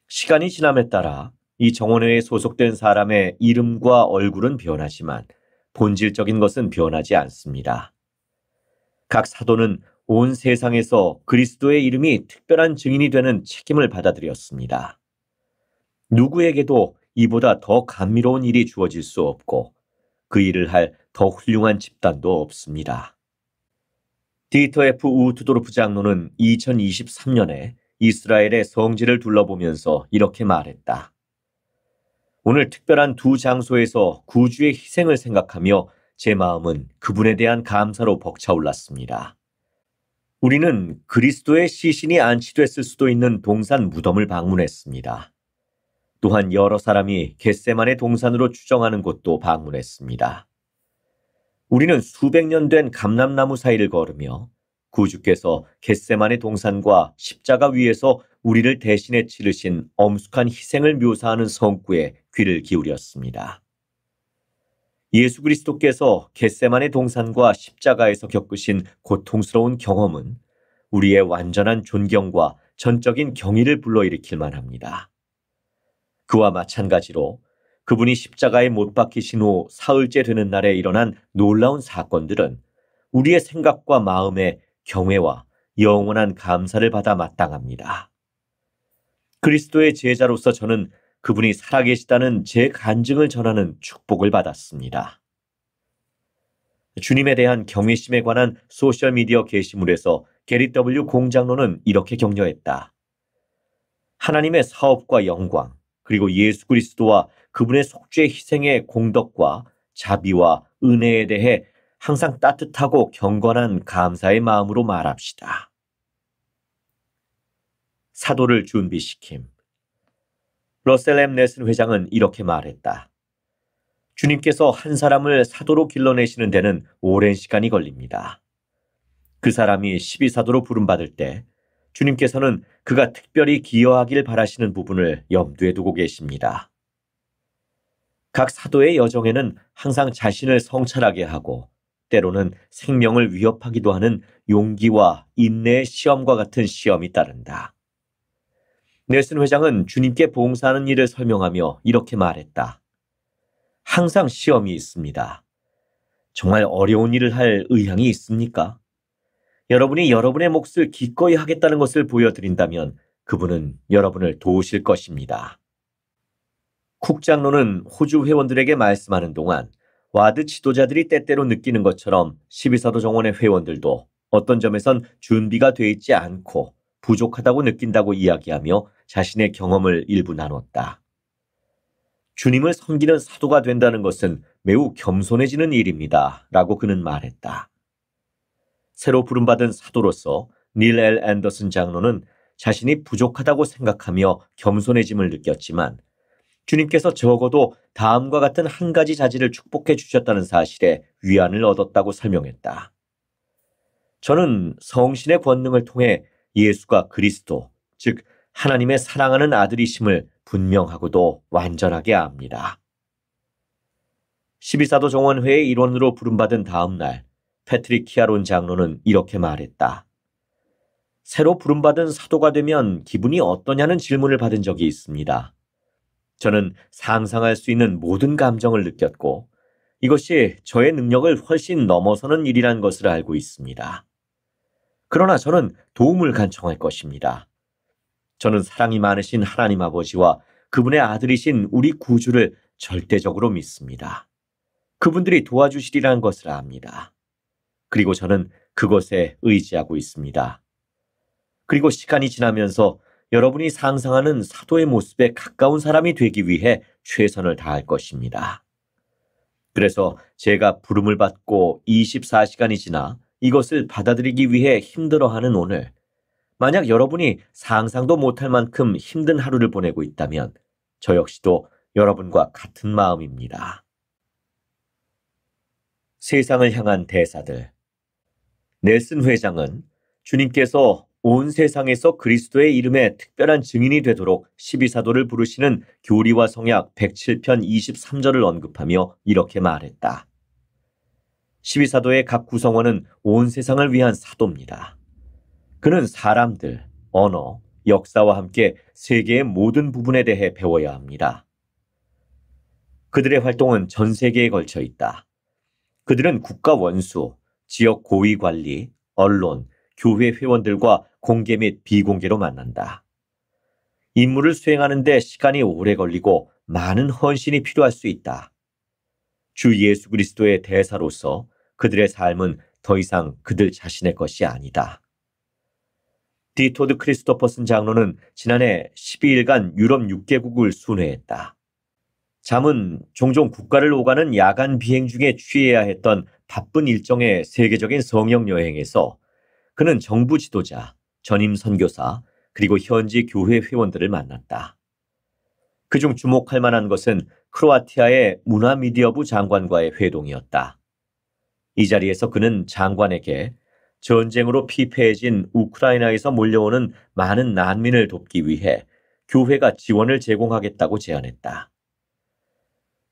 시간이 지남에 따라 이 정원회에 소속된 사람의 이름과 얼굴은 변하지만 본질적인 것은 변하지 않습니다. 각 사도는 온 세상에서 그리스도의 이름이 특별한 증인이 되는 책임을 받아들였습니다. 누구에게도 이보다 더 감미로운 일이 주어질 수 없고 그 일을 할 더 훌륭한 집단도 없습니다. 디터 F. 우트도르프 장로는 2023년에 이스라엘의 성지를 둘러보면서 이렇게 말했다. 오늘 특별한 두 장소에서 구주의 희생을 생각하며 제 마음은 그분에 대한 감사로 벅차올랐습니다. 우리는 그리스도의 시신이 안치됐을 수도 있는 동산 무덤을 방문했습니다. 또한 여러 사람이 겟세마네 동산으로 추정하는 곳도 방문했습니다. 우리는 수백 년 된 감람나무 사이를 걸으며 구주께서 겟세마네 동산과 십자가 위에서 우리를 대신해 치르신 엄숙한 희생을 묘사하는 성구에 귀를 기울였습니다. 예수 그리스도께서 겟세마네 동산과 십자가에서 겪으신 고통스러운 경험은 우리의 완전한 존경과 전적인 경의를 불러일으킬 만합니다. 그와 마찬가지로 그분이 십자가에 못 박히신 후 사흘째 되는 날에 일어난 놀라운 사건들은 우리의 생각과 마음에 경외와 영원한 감사를 받아 마땅합니다. 그리스도의 제자로서 저는 그분이 살아계시다는 제 간증을 전하는 축복을 받았습니다. 주님에 대한 경외심에 관한 소셜미디어 게시물에서 게리 W. 공장로는 이렇게 격려했다. 하나님의 사업과 영광, 그리고 예수 그리스도와 그분의 속죄 희생의 공덕과 자비와 은혜에 대해 항상 따뜻하고 경건한 감사의 마음으로 말합시다. 사도를 준비시킴. 러셀 M. 넷슨 회장은 이렇게 말했다. 주님께서 한 사람을 사도로 길러내시는 데는 오랜 시간이 걸립니다. 그 사람이 12사도로 부름받을 때 주님께서는 그가 특별히 기여하길 바라시는 부분을 염두에 두고 계십니다. 각 사도의 여정에는 항상 자신을 성찰하게 하고 때로는 생명을 위협하기도 하는 용기와 인내의 시험과 같은 시험이 따른다. 넬슨 회장은 주님께 봉사하는 일을 설명하며 이렇게 말했다. 항상 시험이 있습니다. 정말 어려운 일을 할 의향이 있습니까? 여러분이 여러분의 몫을 기꺼이 하겠다는 것을 보여드린다면 그분은 여러분을 도우실 것입니다. 쿡 장로는 호주 회원들에게 말씀하는 동안 와드 지도자들이 때때로 느끼는 것처럼 12사도 정원의 회원들도 어떤 점에선 준비가 돼 있지 않고 부족하다고 느낀다고 이야기하며 자신의 경험을 일부 나눴다. 주님을 섬기는 사도가 된다는 것은 매우 겸손해지는 일입니다. 라고 그는 말했다. 새로 부름받은 사도로서 닐 엘 앤더슨 장로는 자신이 부족하다고 생각하며 겸손해짐을 느꼈지만 주님께서 적어도 다음과 같은 한 가지 자질을 축복해 주셨다는 사실에 위안을 얻었다고 설명했다. 저는 성신의 권능을 통해 예수가 그리스도, 즉 하나님의 사랑하는 아들이심을 분명하고도 완전하게 압니다. 12사도 정원회의 일원으로 부름받은 다음 날 패트릭 키아론 장로는 이렇게 말했다. 새로 부름받은 사도가 되면 기분이 어떠냐는 질문을 받은 적이 있습니다. 저는 상상할 수 있는 모든 감정을 느꼈고 이것이 저의 능력을 훨씬 넘어서는 일이란 것을 알고 있습니다. 그러나 저는 도움을 간청할 것입니다. 저는 사랑이 많으신 하나님 아버지와 그분의 아들이신 우리 구주를 절대적으로 믿습니다. 그분들이 도와주시리라는 것을 압니다. 그리고 저는 그것에 의지하고 있습니다. 그리고 시간이 지나면서 여러분이 상상하는 사도의 모습에 가까운 사람이 되기 위해 최선을 다할 것입니다. 그래서 제가 부름을 받고 24시간이 지나 이것을 받아들이기 위해 힘들어하는 오늘, 만약 여러분이 상상도 못할 만큼 힘든 하루를 보내고 있다면 저 역시도 여러분과 같은 마음입니다. 세상을 향한 대사들. 넬슨 회장은 주님께서 온 세상에서 그리스도의 이름에 특별한 증인이 되도록 12사도를 부르시는 교리와 성약 107편 23절을 언급하며 이렇게 말했다. 12사도의 각 구성원은 온 세상을 위한 사도입니다. 그는 사람들, 언어, 역사와 함께 세계의 모든 부분에 대해 배워야 합니다. 그들의 활동은 전 세계에 걸쳐 있다. 그들은 국가 원수, 지역 고위 관리, 언론, 교회 회원들과 공개 및 비공개로 만난다. 임무를 수행하는 데 시간이 오래 걸리고 많은 헌신이 필요할 수 있다. 주 예수 그리스도의 대사로서 그들의 삶은 더 이상 그들 자신의 것이 아니다. 디토드 크리스토퍼슨 장로는 지난해 12일간 유럽 6개국을 순회했다. 잠은 종종 국가를 오가는 야간 비행 중에 취해야 했던 바쁜 일정의 세계적인 성역 여행에서 그는 정부 지도자, 전임 선교사, 그리고 현지 교회 회원들을 만났다. 그중 주목할 만한 것은 크로아티아의 문화미디어부 장관과의 회동이었다. 이 자리에서 그는 장관에게 전쟁으로 피폐해진 우크라이나에서 몰려오는 많은 난민을 돕기 위해 교회가 지원을 제공하겠다고 제안했다.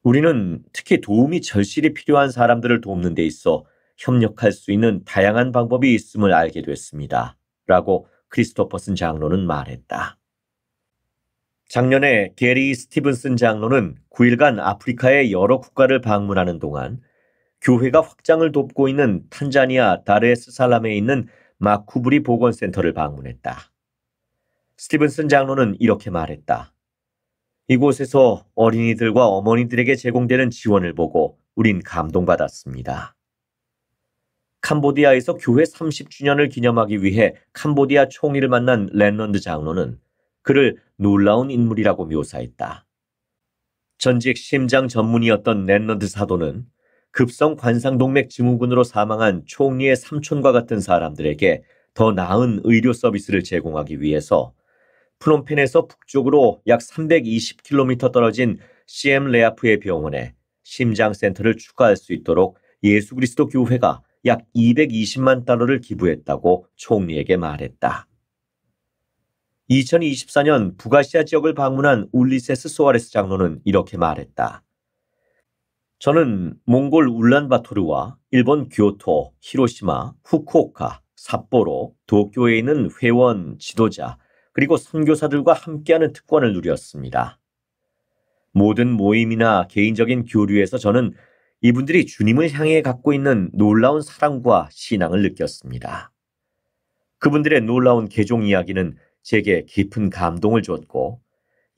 우리는 특히 도움이 절실히 필요한 사람들을 돕는 데 있어 협력할 수 있는 다양한 방법이 있음을 알게 됐습니다. 라고 크리스토퍼슨 장로는 말했다. 작년에 게리 스티븐슨 장로는 9일간 아프리카의 여러 국가를 방문하는 동안 교회가 확장을 돕고 있는 탄자니아 다르에스살람에 있는 마쿠브리 보건센터를 방문했다. 스티븐슨 장로는 이렇게 말했다. 이곳에서 어린이들과 어머니들에게 제공되는 지원을 보고 우린 감동받았습니다. 캄보디아에서 교회 30주년을 기념하기 위해 캄보디아 총리를 만난 랜넌드 장로는 그를 놀라운 인물이라고 묘사했다. 전직 심장 전문의였던 랜넌드 사도는 급성 관상동맥 증후군으로 사망한 총리의 삼촌과 같은 사람들에게 더 나은 의료 서비스를 제공하기 위해서 프놈펜에서 북쪽으로 약 320km 떨어진 시엠레아프의 병원에 심장센터를 추가할 수 있도록 예수 그리스도 교회가 약 220만 달러를 기부했다고 총리에게 말했다. 2024년 북아시아 지역을 방문한 울리세스 소아레스 장로는 이렇게 말했다. 저는 몽골 울란바토르와 일본 교토, 히로시마, 후쿠오카, 삿포로, 도쿄에 있는 회원, 지도자, 그리고 선교사들과 함께하는 특권을 누렸습니다. 모든 모임이나 개인적인 교류에서 저는 이분들이 주님을 향해 갖고 있는 놀라운 사랑과 신앙을 느꼈습니다. 그분들의 놀라운 개종 이야기는 제게 깊은 감동을 줬고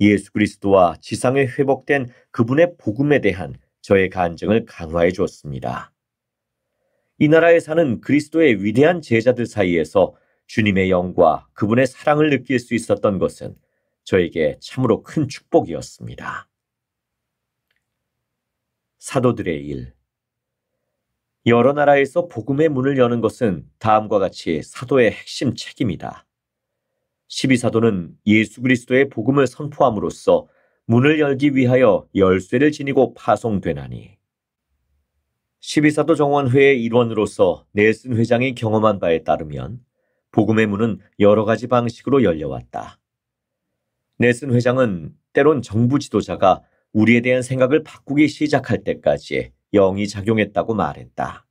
예수 그리스도와 지상에 회복된 그분의 복음에 대한 저의 간증을 강화해 주었습니다. 이 나라에 사는 그리스도의 위대한 제자들 사이에서 주님의 영과 그분의 사랑을 느낄 수 있었던 것은 저에게 참으로 큰 축복이었습니다. 사도들의 일. 여러 나라에서 복음의 문을 여는 것은 다음과 같이 사도의 핵심 책임이다. 12사도는 예수 그리스도의 복음을 선포함으로써 문을 열기 위하여 열쇠를 지니고 파송되나니 12사도 정원회의 일원으로서 넬슨 회장이 경험한 바에 따르면 복음의 문은 여러 가지 방식으로 열려왔다. 넬슨 회장은 때론 정부 지도자가 우리에 대한 생각을 바꾸기 시작할 때까지 영이 작용했다고 말했다.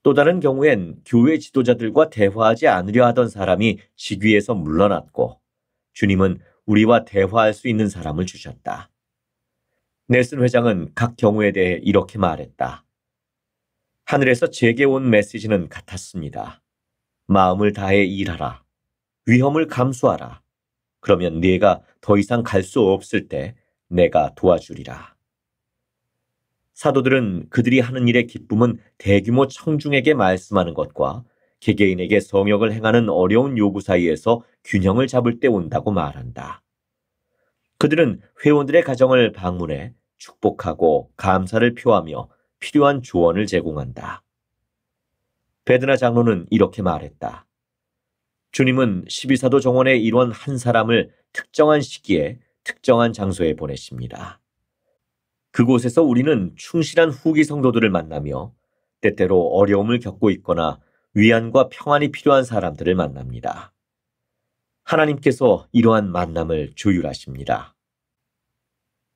또 다른 경우엔 교회 지도자들과 대화하지 않으려 하던 사람이 직위에서 물러났고 주님은 우리와 대화할 수 있는 사람을 주셨다. 넬슨 회장은 각 경우에 대해 이렇게 말했다. 하늘에서 제게 온 메시지는 같았습니다. 마음을 다해 일하라. 위험을 감수하라. 그러면 네가 더 이상 갈 수 없을 때 내가 도와주리라. 사도들은 그들이 하는 일의 기쁨은 대규모 청중에게 말씀하는 것과 개개인에게 성역을 행하는 어려운 요구 사이에서 균형을 잡을 때 온다고 말한다. 그들은 회원들의 가정을 방문해 축복하고 감사를 표하며 필요한 조언을 제공한다. 베드나 장로는 이렇게 말했다. 주님은 12사도 정원의 일원 한 사람을 특정한 시기에 특정한 장소에 보내십니다. 그곳에서 우리는 충실한 후기 성도들을 만나며 때때로 어려움을 겪고 있거나 위안과 평안이 필요한 사람들을 만납니다. 하나님께서 이러한 만남을 조율하십니다.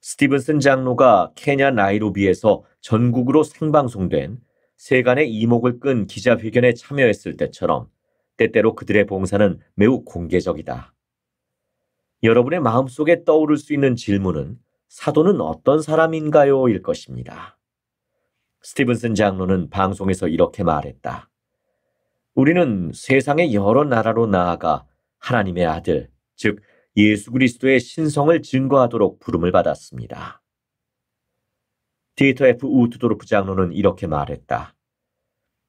스티븐슨 장로가 케냐 나이로비에서 전국으로 생방송된 세간의 이목을 끈 기자회견에 참여했을 때처럼 때때로 그들의 봉사는 매우 공개적이다. 여러분의 마음속에 떠오를 수 있는 질문은 사도는 어떤 사람인가요? 일 것입니다. 스티븐슨 장로는 방송에서 이렇게 말했다. 우리는 세상의 여러 나라로 나아가 하나님의 아들, 즉 예수 그리스도의 신성을 증거하도록 부름을 받았습니다. 디에터 F. 우트도르프 장로는 이렇게 말했다.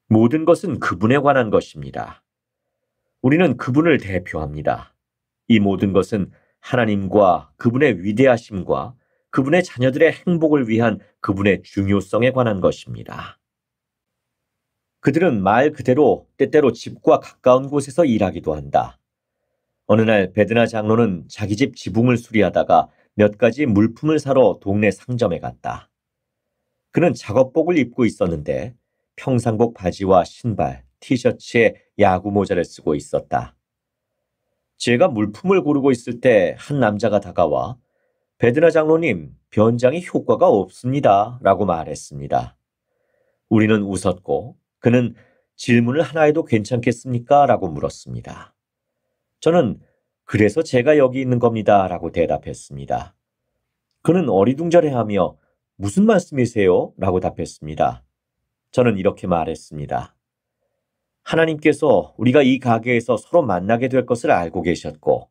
모든 것은 그분에 관한 것입니다. 우리는 그분을 대표합니다. 이 모든 것은 하나님과 그분의 위대하심과 그분의 자녀들의 행복을 위한 그분의 중요성에 관한 것입니다. 그들은 말 그대로 때때로 집과 가까운 곳에서 일하기도 한다. 어느 날 베드나 장로는 자기 집 지붕을 수리하다가 몇 가지 물품을 사러 동네 상점에 갔다. 그는 작업복을 입고 있었는데 평상복 바지와 신발, 티셔츠에 야구 모자를 쓰고 있었다. 제가 물품을 고르고 있을 때 한 남자가 다가와 베드나 장로님, 변장이 효과가 없습니다. 라고 말했습니다. 우리는 웃었고 그는 질문을 하나 해도 괜찮겠습니까? 라고 물었습니다. 저는 그래서 제가 여기 있는 겁니다. 라고 대답했습니다. 그는 어리둥절해하며 무슨 말씀이세요? 라고 답했습니다. 저는 이렇게 말했습니다. 하나님께서 우리가 이 가게에서 서로 만나게 될 것을 알고 계셨고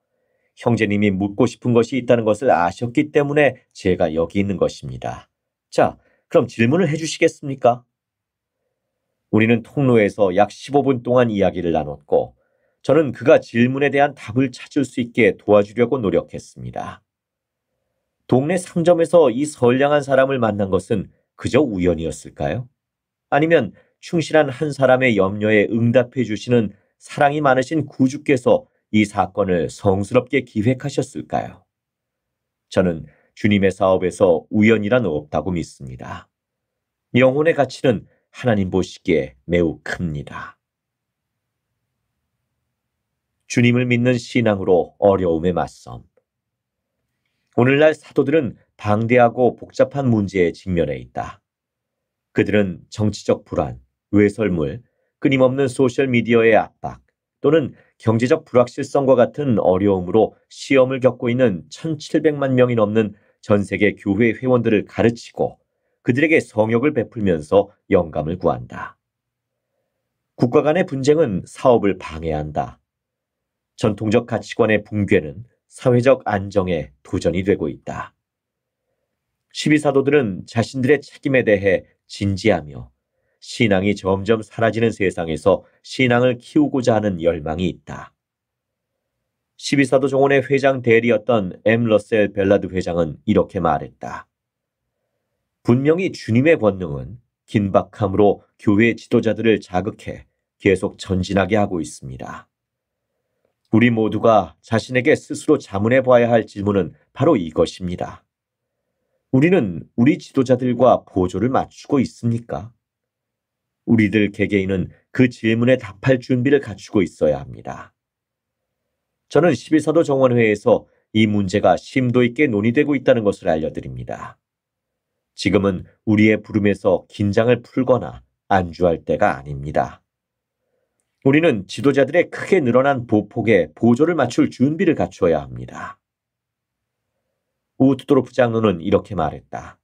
형제님이 묻고 싶은 것이 있다는 것을 아셨기 때문에 제가 여기 있는 것입니다. 자, 그럼 질문을 해주시겠습니까? 우리는 통로에서 약 15분 동안 이야기를 나눴고 저는 그가 질문에 대한 답을 찾을 수 있게 도와주려고 노력했습니다. 동네 상점에서 이 선량한 사람을 만난 것은 그저 우연이었을까요? 아니면 충실한 한 사람의 염려에 응답해 주시는 사랑이 많으신 구주께서 이 사건을 성스럽게 기획하셨을까요? 저는 주님의 사업에서 우연이란 없다고 믿습니다. 영혼의 가치는 하나님 보시기에 매우 큽니다. 주님을 믿는 신앙으로 어려움에 맞섬. 오늘날 사도들은 방대하고 복잡한 문제에 직면해 있다. 그들은 정치적 불안, 외설물, 끊임없는 소셜미디어의 압박, 또는 경제적 불확실성과 같은 어려움으로 시험을 겪고 있는 1,700만 명이 넘는 전 세계 교회 회원들을 가르치고 그들에게 성역을 베풀면서 영감을 구한다. 국가 간의 분쟁은 사업을 방해한다. 전통적 가치관의 붕괴는 사회적 안정에 도전이 되고 있다. 12사도들은 자신들의 책임에 대해 진지하며 신앙이 점점 사라지는 세상에서 신앙을 키우고자 하는 열망이 있다. 12사도 정원의 회장 대리였던 M. 러셀 벨라드 회장은 이렇게 말했다. 분명히 주님의 권능은 긴박함으로 교회 지도자들을 자극해 계속 전진하게 하고 있습니다. 우리 모두가 자신에게 스스로 자문해 봐야 할 질문은 바로 이것입니다. 우리는 우리 지도자들과 보조를 맞추고 있습니까? 우리들 개개인은 그 질문에 답할 준비를 갖추고 있어야 합니다. 저는 11사도 정원회에서 이 문제가 심도 있게 논의되고 있다는 것을 알려드립니다. 지금은 우리의 부름에서 긴장을 풀거나 안주할 때가 아닙니다. 우리는 지도자들의 크게 늘어난 보폭에 보조를 맞출 준비를 갖추어야 합니다. 우트도르프 장로는 이렇게 말했다.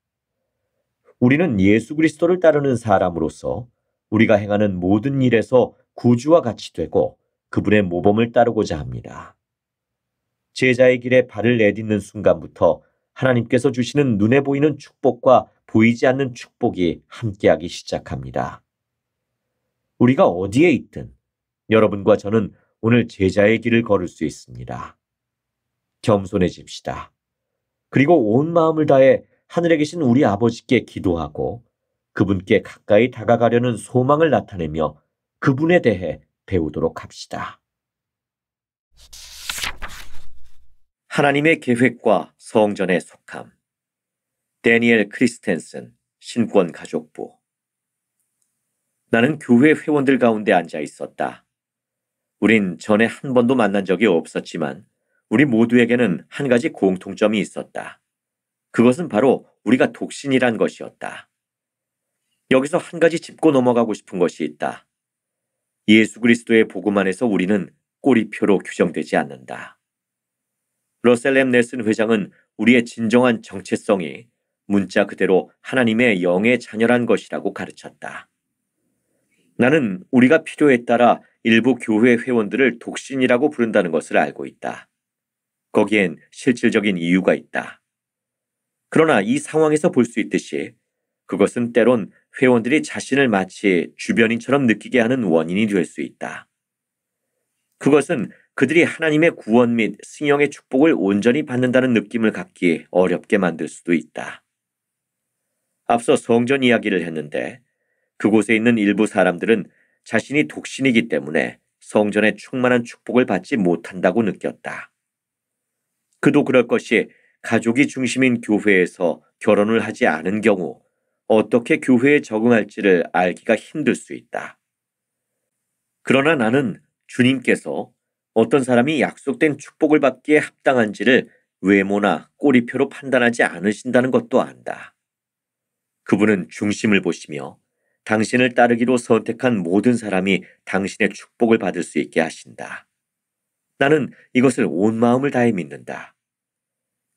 우리는 예수 그리스도를 따르는 사람으로서 우리가 행하는 모든 일에서 구주와 같이 되고 그분의 모범을 따르고자 합니다. 제자의 길에 발을 내딛는 순간부터 하나님께서 주시는 눈에 보이는 축복과 보이지 않는 축복이 함께하기 시작합니다. 우리가 어디에 있든 여러분과 저는 오늘 제자의 길을 걸을 수 있습니다. 겸손해집시다. 그리고 온 마음을 다해 하늘에 계신 우리 아버지께 기도하고 그분께 가까이 다가가려는 소망을 나타내며 그분에 대해 배우도록 합시다. 하나님의 계획과 성전의 속함. 데니엘 크리스텐슨, 신권가족부. 나는 교회 회원들 가운데 앉아 있었다. 우린 전에 한 번도 만난 적이 없었지만 우리 모두에게는 한 가지 공통점이 있었다. 그것은 바로 우리가 독신이란 것이었다. 여기서 한 가지 짚고 넘어가고 싶은 것이 있다. 예수 그리스도의 복음 안에서 우리는 꼬리표로 규정되지 않는다. 러셀 M. 넬슨 회장은 우리의 진정한 정체성이 문자 그대로 하나님의 영의 자녀란 것이라고 가르쳤다. 나는 우리가 필요에 따라 일부 교회 회원들을 독신이라고 부른다는 것을 알고 있다. 거기엔 실질적인 이유가 있다. 그러나 이 상황에서 볼 수 있듯이 그것은 때론 회원들이 자신을 마치 주변인처럼 느끼게 하는 원인이 될 수 있다. 그것은 그들이 하나님의 구원 및 승영의 축복을 온전히 받는다는 느낌을 갖기 어렵게 만들 수도 있다. 앞서 성전 이야기를 했는데 그곳에 있는 일부 사람들은 자신이 독신이기 때문에 성전의 충만한 축복을 받지 못한다고 느꼈다. 그도 그럴 것이 가족이 중심인 교회에서 결혼을 하지 않은 경우 어떻게 교회에 적응할지를 알기가 힘들 수 있다. 그러나 나는 주님께서 어떤 사람이 약속된 축복을 받기에 합당한지를 외모나 꼬리표로 판단하지 않으신다는 것도 안다. 그분은 중심을 보시며 당신을 따르기로 선택한 모든 사람이 당신의 축복을 받을 수 있게 하신다. 나는 이것을 온 마음을 다해 믿는다.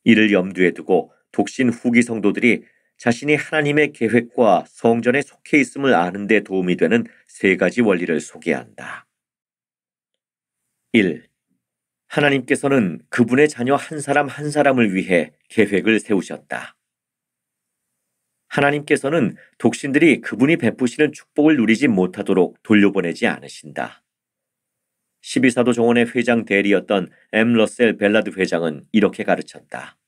이를 염두에 두고 독신 후기 성도들이 자신이 하나님의 계획과 성전에 속해 있음을 아는 데 도움이 되는 세 가지 원리를 소개한다. 1. 하나님께서는 그분의 자녀 한 사람 한 사람을 위해 계획을 세우셨다. 하나님께서는 독신들이 그분이 베푸시는 축복을 누리지 못하도록 돌려보내지 않으신다. 12사도 정원의 회장 대리였던 M. 러셀 벨라드 회장은 이렇게 가르쳤다.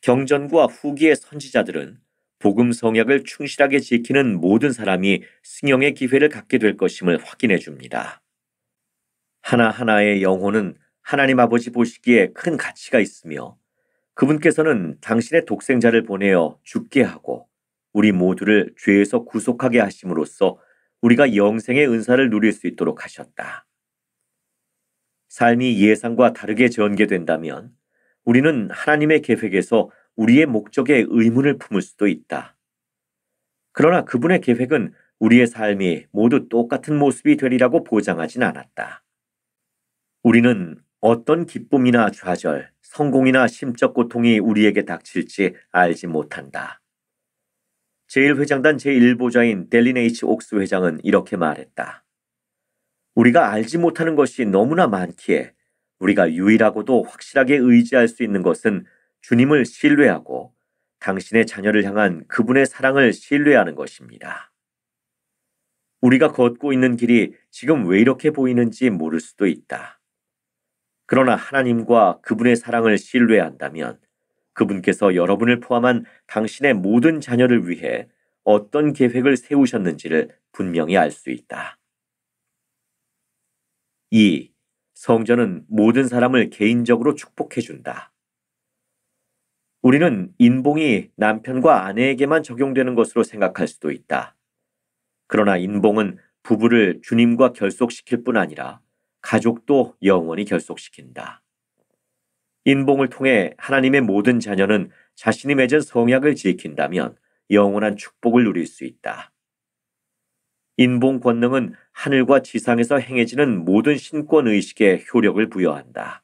경전과 후기의 선지자들은 복음 성약을 충실하게 지키는 모든 사람이 승영의 기회를 갖게 될 것임을 확인해 줍니다. 하나하나의 영혼은 하나님 아버지 보시기에 큰 가치가 있으며 그분께서는 당신의 독생자를 보내어 죽게 하고 우리 모두를 죄에서 구속하게 하심으로써 우리가 영생의 은사를 누릴 수 있도록 하셨다. 삶이 예상과 다르게 전개된다면 우리는 하나님의 계획에서 우리의 목적에 의문을 품을 수도 있다. 그러나 그분의 계획은 우리의 삶이 모두 똑같은 모습이 되리라고 보장하진 않았다. 우리는 어떤 기쁨이나 좌절, 성공이나 심적 고통이 우리에게 닥칠지 알지 못한다. 제1회장단 제1보좌인 델린 H. 옥스 회장은 이렇게 말했다. 우리가 알지 못하는 것이 너무나 많기에 우리가 유일하고도 확실하게 의지할 수 있는 것은 주님을 신뢰하고 당신의 자녀를 향한 그분의 사랑을 신뢰하는 것입니다. 우리가 걷고 있는 길이 지금 왜 이렇게 보이는지 모를 수도 있다. 그러나 하나님과 그분의 사랑을 신뢰한다면 그분께서 여러분을 포함한 당신의 모든 자녀를 위해 어떤 계획을 세우셨는지를 분명히 알 수 있다. 2. 성전은 모든 사람을 개인적으로 축복해준다. 우리는 인봉이 남편과 아내에게만 적용되는 것으로 생각할 수도 있다. 그러나 인봉은 부부를 주님과 결속시킬 뿐 아니라 가족도 영원히 결속시킨다. 인봉을 통해 하나님의 모든 자녀는 자신이 맺은 성약을 지킨다면 영원한 축복을 누릴 수 있다. 인봉 권능은 하늘과 지상에서 행해지는 모든 신권 의식에 효력을 부여한다.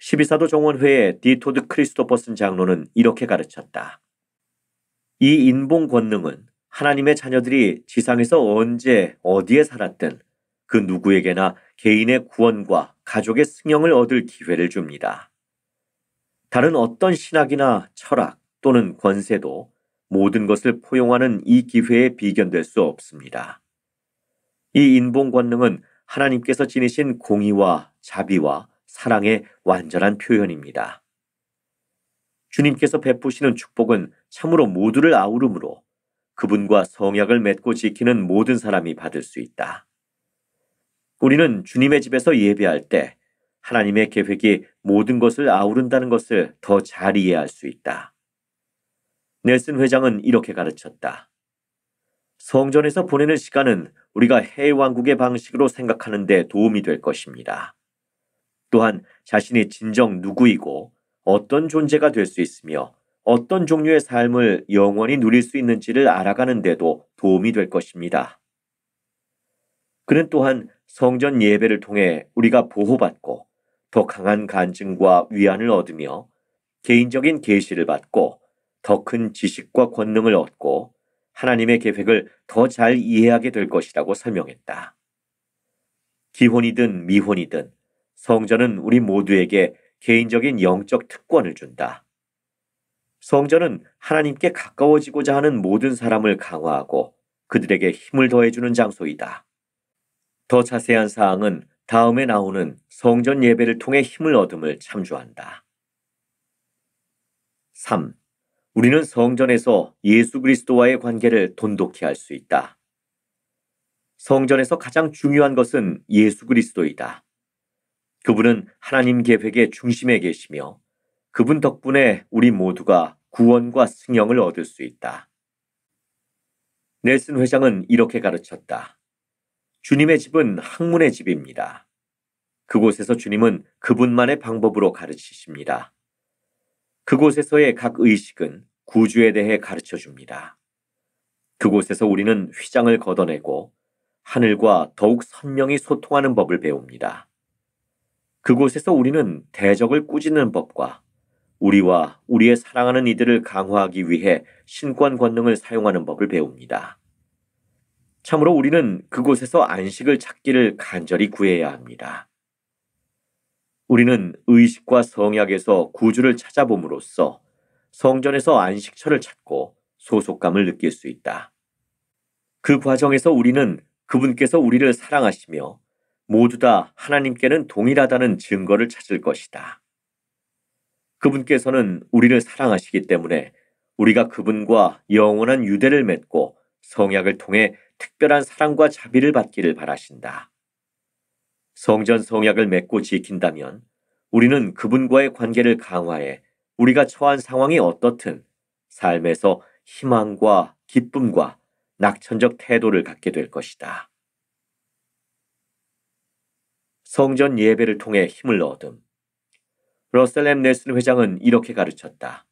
12사도 정원회의 디토드 크리스토퍼슨 장로는 이렇게 가르쳤다. 이 인봉 권능은 하나님의 자녀들이 지상에서 언제 어디에 살았든 그 누구에게나 개인의 구원과 가족의 승영을 얻을 기회를 줍니다. 다른 어떤 신학이나 철학 또는 권세도 모든 것을 포용하는 이 기회에 비견될 수 없습니다. 이 인봉 권능은 하나님께서 지니신 공의와 자비와 사랑의 완전한 표현입니다. 주님께서 베푸시는 축복은 참으로 모두를 아우르므로 그분과 성약을 맺고 지키는 모든 사람이 받을 수 있다. 우리는 주님의 집에서 예배할 때 하나님의 계획이 모든 것을 아우른다는 것을 더 잘 이해할 수 있다. 넬슨 회장은 이렇게 가르쳤다. 성전에서 보내는 시간은 우리가 해왕국의 방식으로 생각하는 데 도움이 될 것입니다. 또한 자신이 진정 누구이고 어떤 존재가 될 수 있으며 어떤 종류의 삶을 영원히 누릴 수 있는지를 알아가는 데도 도움이 될 것입니다. 그는 또한 성전 예배를 통해 우리가 보호받고 더 강한 간증과 위안을 얻으며 개인적인 계시를 받고 더 큰 지식과 권능을 얻고 하나님의 계획을 더 잘 이해하게 될 것이라고 설명했다. 기혼이든 미혼이든 성전은 우리 모두에게 개인적인 영적 특권을 준다. 성전은 하나님께 가까워지고자 하는 모든 사람을 강화하고 그들에게 힘을 더해주는 장소이다. 더 자세한 사항은 다음에 나오는 성전 예배를 통해 힘을 얻음을 참조한다. 3. 우리는 성전에서 예수 그리스도와의 관계를 돈독히 할 수 있다. 성전에서 가장 중요한 것은 예수 그리스도이다. 그분은 하나님 계획의 중심에 계시며 그분 덕분에 우리 모두가 구원과 승영을 얻을 수 있다. 넬슨 회장은 이렇게 가르쳤다. 주님의 집은 학문의 집입니다. 그곳에서 주님은 그분만의 방법으로 가르치십니다. 그곳에서의 각 의식은 구주에 대해 가르쳐 줍니다. 그곳에서 우리는 휘장을 걷어내고 하늘과 더욱 선명히 소통하는 법을 배웁니다. 그곳에서 우리는 대적을 꾸짖는 법과 우리와 우리의 사랑하는 이들을 강화하기 위해 신권 권능을 사용하는 법을 배웁니다. 참으로 우리는 그곳에서 안식을 찾기를 간절히 구해야 합니다. 우리는 의식과 성약에서 구주를 찾아봄으로써 성전에서 안식처를 찾고 소속감을 느낄 수 있다. 그 과정에서 우리는 그분께서 우리를 사랑하시며 모두 다 하나님께는 동일하다는 증거를 찾을 것이다. 그분께서는 우리를 사랑하시기 때문에 우리가 그분과 영원한 유대를 맺고 성약을 통해 특별한 사랑과 자비를 받기를 바라신다. 성전 성약을 맺고 지킨다면 우리는 그분과의 관계를 강화해 우리가 처한 상황이 어떻든 삶에서 희망과 기쁨과 낙천적 태도를 갖게 될 것이다. 성전 예배를 통해 힘을 얻음. 러셀 M. 넬슨 회장은 이렇게 가르쳤다.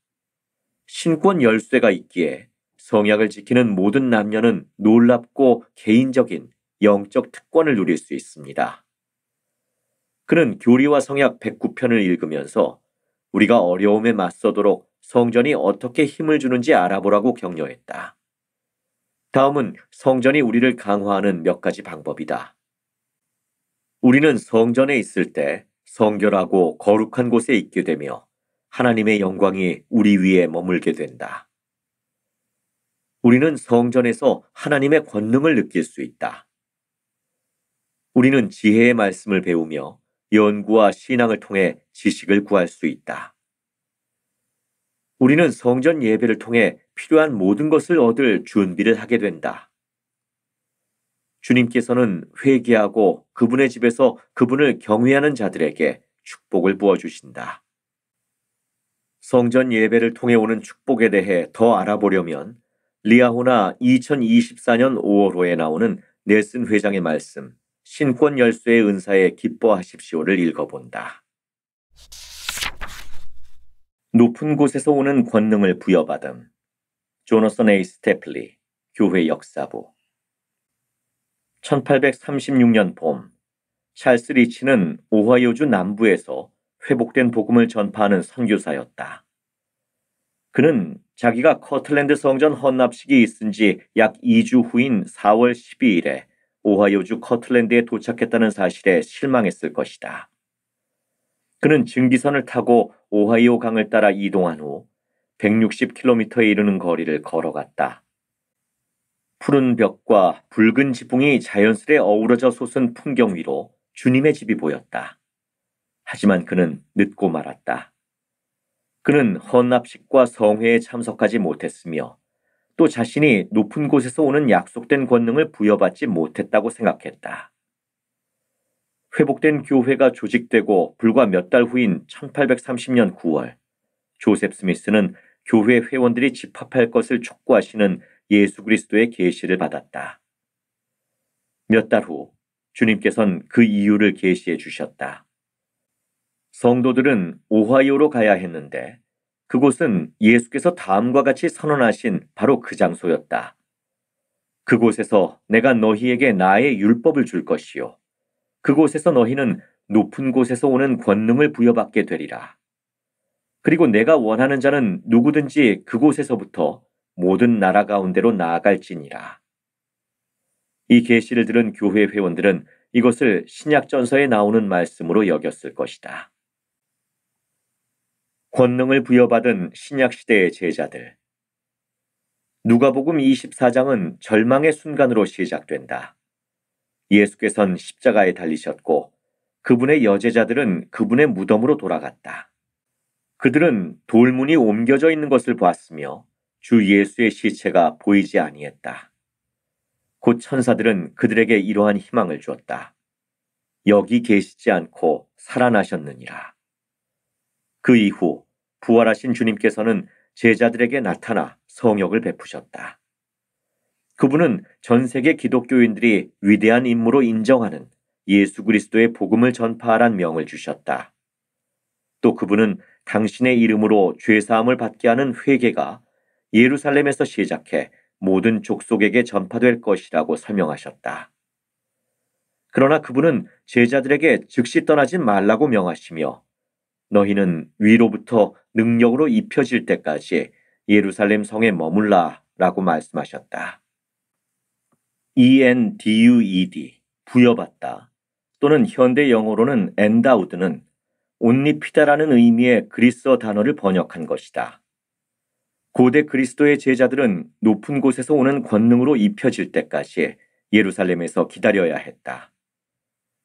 신권 열쇠가 있기에 성약을 지키는 모든 남녀는 놀랍고 개인적인 영적 특권을 누릴 수 있습니다. 그는 교리와 성약 109편을 읽으면서 우리가 어려움에 맞서도록 성전이 어떻게 힘을 주는지 알아보라고 격려했다. 다음은 성전이 우리를 강화하는 몇 가지 방법이다. 우리는 성전에 있을 때 성결하고 거룩한 곳에 있게 되며 하나님의 영광이 우리 위에 머물게 된다. 우리는 성전에서 하나님의 권능을 느낄 수 있다. 우리는 지혜의 말씀을 배우며 연구와 신앙을 통해 지식을 구할 수 있다. 우리는 성전 예배를 통해 필요한 모든 것을 얻을 준비를 하게 된다. 주님께서는 회개하고 그분의 집에서 그분을 경외하는 자들에게 축복을 부어주신다. 성전 예배를 통해 오는 축복에 대해 더 알아보려면 리아호나 2024년 5월호에 나오는 넬슨 회장의 말씀, 신권 열쇠의 은사에 기뻐하십시오를 읽어본다. 높은 곳에서 오는 권능을 부여받음. 조너선 A. 스태플리, 교회 역사부. 1836년 봄, 찰스 리치는 오하이오주 남부에서 회복된 복음을 전파하는 선교사였다. 그는 자기가 커틀랜드 성전 헌납식이 있은 지 약 2주 후인 4월 12일에 오하이오주 커틀랜드에 도착했다는 사실에 실망했을 것이다. 그는 증기선을 타고 오하이오 강을 따라 이동한 후 160km에 이르는 거리를 걸어갔다. 푸른 벽과 붉은 지붕이 자연스레 어우러져 솟은 풍경 위로 주님의 집이 보였다. 하지만 그는 늦고 말았다. 그는 헌납식과 성회에 참석하지 못했으며 또 자신이 높은 곳에서 오는 약속된 권능을 부여받지 못했다고 생각했다. 회복된 교회가 조직되고 불과 몇 달 후인 1830년 9월, 조셉 스미스는 교회 회원들이 집합할 것을 촉구하시는 예수 그리스도의 계시를 받았다. 몇 달 후 주님께서는 그 이유를 계시해 주셨다. 성도들은 오하이오로 가야 했는데 그곳은 예수께서 다음과 같이 선언하신 바로 그 장소였다. 그곳에서 내가 너희에게 나의 율법을 줄 것이요. 그곳에서 너희는 높은 곳에서 오는 권능을 부여받게 되리라. 그리고 내가 원하는 자는 누구든지 그곳에서부터 모든 나라 가운데로 나아갈지니라. 이 계시를 들은 교회 회원들은 이것을 신약전서에 나오는 말씀으로 여겼을 것이다. 권능을 부여받은 신약시대의 제자들. 누가복음 24장은 절망의 순간으로 시작된다. 예수께서는 십자가에 달리셨고 그분의 여제자들은 그분의 무덤으로 돌아갔다. 그들은 돌문이 옮겨져 있는 것을 보았으며 주 예수의 시체가 보이지 아니했다. 곧 천사들은 그들에게 이러한 희망을 주었다. 여기 계시지 않고 살아나셨느니라. 그 이후 부활하신 주님께서는 제자들에게 나타나 성역을 베푸셨다. 그분은 전 세계 기독교인들이 위대한 인물로 인정하는 예수 그리스도의 복음을 전파하란 명을 주셨다. 또 그분은 당신의 이름으로 죄사함을 받게 하는 회개가 예루살렘에서 시작해 모든 족속에게 전파될 것이라고 설명하셨다. 그러나 그분은 제자들에게 즉시 떠나지 말라고 명하시며 너희는 위로부터 능력으로 입혀질 때까지 예루살렘 성에 머물라 라고 말씀하셨다. ENDUED, 부여받다 또는 현대 영어로는 엔다우드는 옷 입히다라는 의미의 그리스어 단어를 번역한 것이다. 고대 그리스도의 제자들은 높은 곳에서 오는 권능으로 입혀질 때까지 예루살렘에서 기다려야 했다.